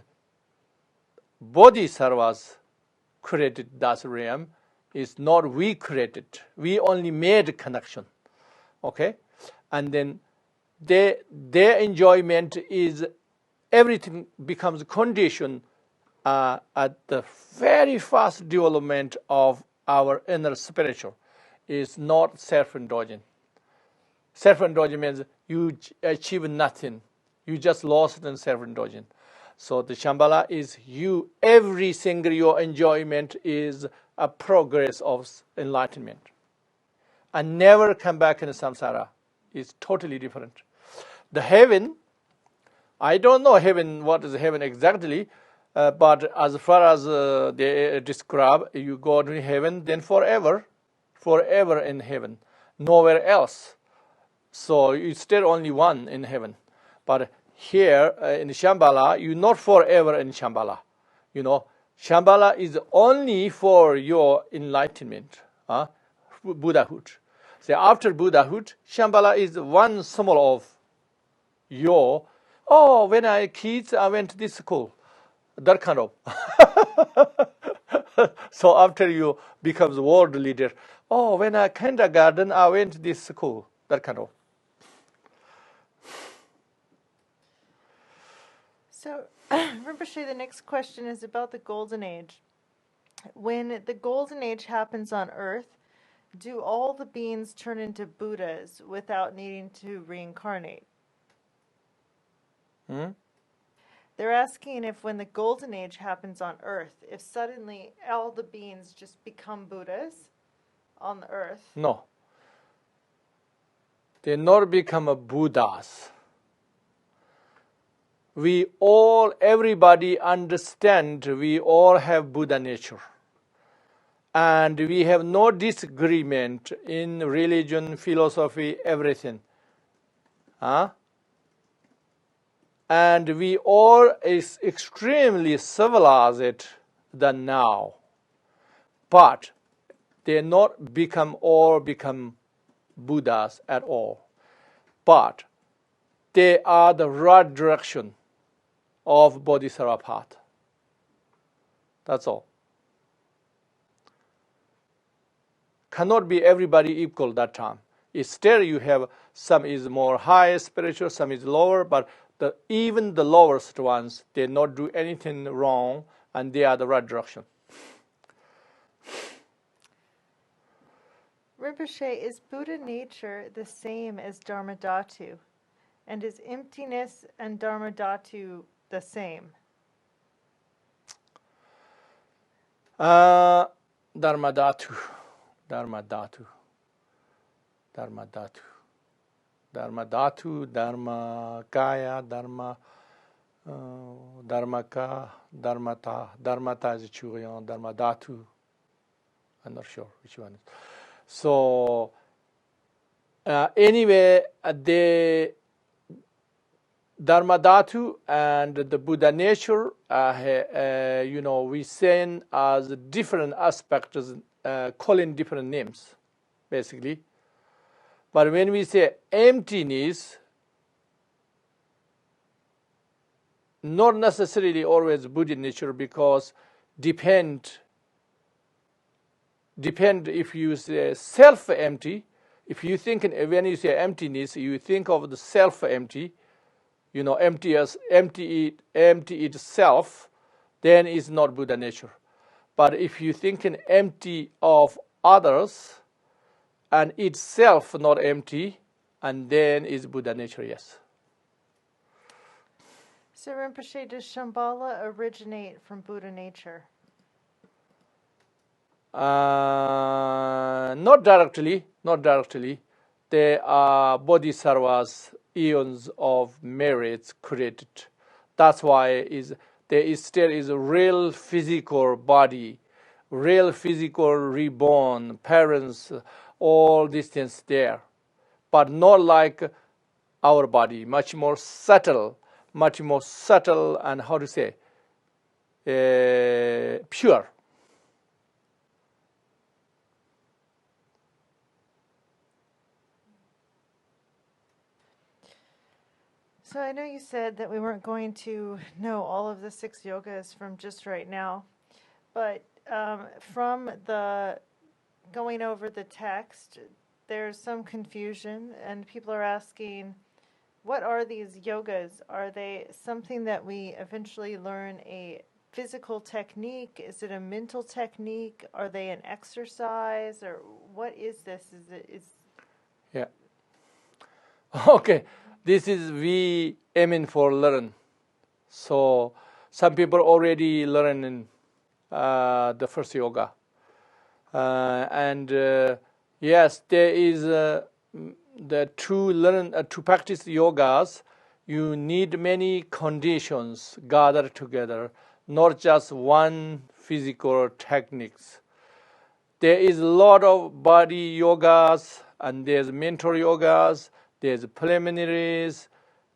S1: bodhisattvas created that realm. Is not we created. We only made connection. Okay, and then their enjoyment is everything becomes condition at the very fast development of our inner spiritual. Is not self-indulgent. Self-indulgent means you achieve nothing. You just lost in self-indulgent. So the Shambhala is you, every single your enjoyment is a progress of enlightenment. And never come back in samsara. It's totally different. The heaven, I don't know heaven, what is heaven exactly, but as far as they describe, you go to heaven, then forever in heaven, nowhere else. So you stay only one in heaven. But here in Shambhala, you're not forever in Shambhala. You know, Shambhala is only for your enlightenment, Buddhahood. So after Buddhahood, Shambhala is one symbol of your, oh, when I kids, I went to this school. That kind of. So after you becomes world leader, oh, when I kindergarten, I went to this school. That kind of.
S3: So, Rinpoche, the next question is about the Golden Age. When the Golden Age happens on Earth, do all the beings turn into Buddhas without needing to reincarnate? They're asking if when the Golden Age happens on Earth, if suddenly all the beings just become Buddhas on the Earth.
S1: No. They not become a Buddhas. We all, everybody understand we all have Buddha nature. And we have no disagreement in religion, philosophy, everything. And we all is extremely civilized than now. But they not become Buddhas at all. But they are the right direction of Bodhisattva path. That's all. Cannot be everybody equal that time. Still you have some is more high spiritual, some is lower, but even the lowest ones, they not do anything wrong and they are the right direction.
S3: Rinpoche, is Buddha nature the same as Dharmadhatu? And is emptiness and Dharmadhatu the same?
S1: Dharmadhatu, Dharma Kaya, Dharmaka, Dharmata is Churiyan, Dharmadhatu. I'm not sure which one. So anyway, the Dharmadhatu and the Buddha nature, we seen as different aspects calling different names, basically. But when we say emptiness, not necessarily always Buddha nature, because depend if you say self-empty. If you think, when you say emptiness, you think of the self-empty, empty itself, then it's not Buddha nature. But if you think empty of others and itself not empty, and then is Buddha nature, yes.
S3: So Rinpoche, does Shambhala originate from Buddha nature?
S1: Not directly. There are bodhisattvas, eons of merits created. That's why there still is a real physical body, real physical reborn, parents, all these things there. But not like our body, much more subtle, and how to say, pure.
S3: So I know you said that we weren't going to know all of the 6 yogas from just right now, but from the going over the text, there's some confusion, and people are asking, what are these yogas? Are they something that we eventually learn a physical technique? Is it a mental technique? Are they an exercise? Or what is this?
S1: Yeah. Okay. This is we aiming for learn. So some people already learn in the first yoga. Yes, there is to practice yogas, you need many conditions gathered together, not just one physical techniques. There is a lot of body yogas, and there's mental yogas, there's preliminaries,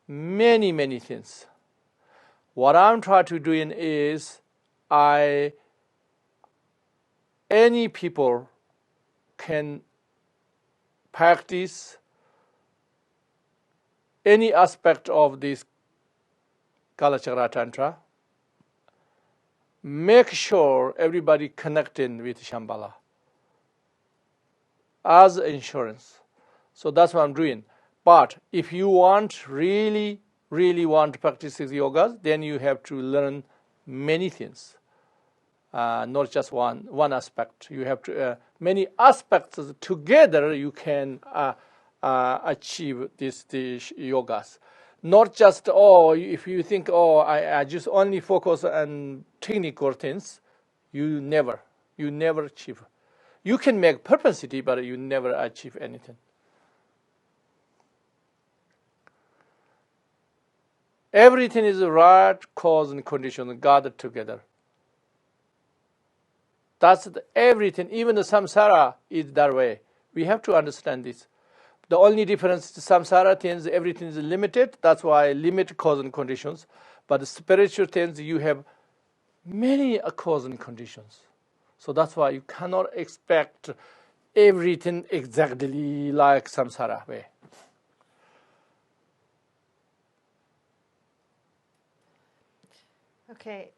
S1: many things. What I'm trying to do is, any people can practice any aspect of this Kalachakra Tantra. Make sure everybody connecting with Shambhala as insurance. So that's what I'm doing. But if you really want to practice these yogas, then you have to learn many things, not just one aspect. You have to many aspects together. You can achieve these yogas. Not just if you think I just only focus on technical things, you never achieve. You can make perpetuity, but you never achieve anything. Everything is right cause and condition gathered together. That's everything. Even the samsara is that way. We have to understand this. The only difference is samsara things, everything is limited. That's why limit cause and conditions. But the spiritual things, you have many cause and conditions. So that's why you cannot expect everything exactly like samsara way.
S3: Okay,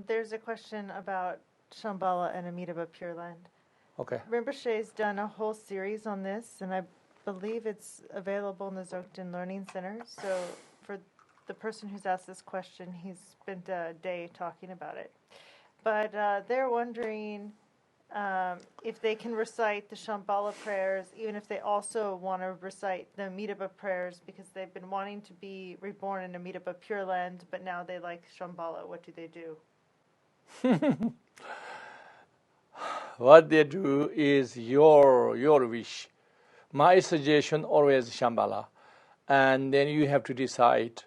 S3: there's a question about Shambhala and Amitabha Pure Land.
S1: Okay.
S3: Rinpoche's done a whole series on this, and I believe it's available in the Dzogchen Learning Center. So for the person who's asked this question, he's spent a day talking about it. But they're wondering if they can recite the Shambhala prayers, even if they also want to recite the Amitabha prayers, because they've been wanting to be reborn in Amitabha Pure Land, but now they like Shambhala. What do they do?
S1: What they do is your wish. My suggestion always Shambhala, and then you have to decide.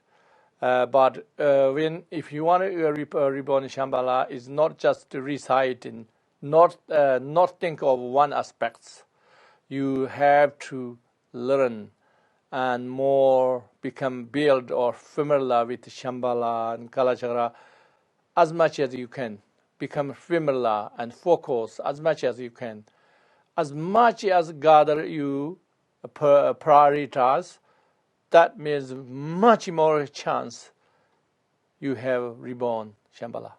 S1: But if you want to reborn Shambhala, is not just reciting, not think of one aspect. You have to learn and more build or familiar with Shambhala and Kalachakra as much as you can. become familiar and focus as much as you can. As much as gather you prioritize, that means much more chance you have reborn Shambhala.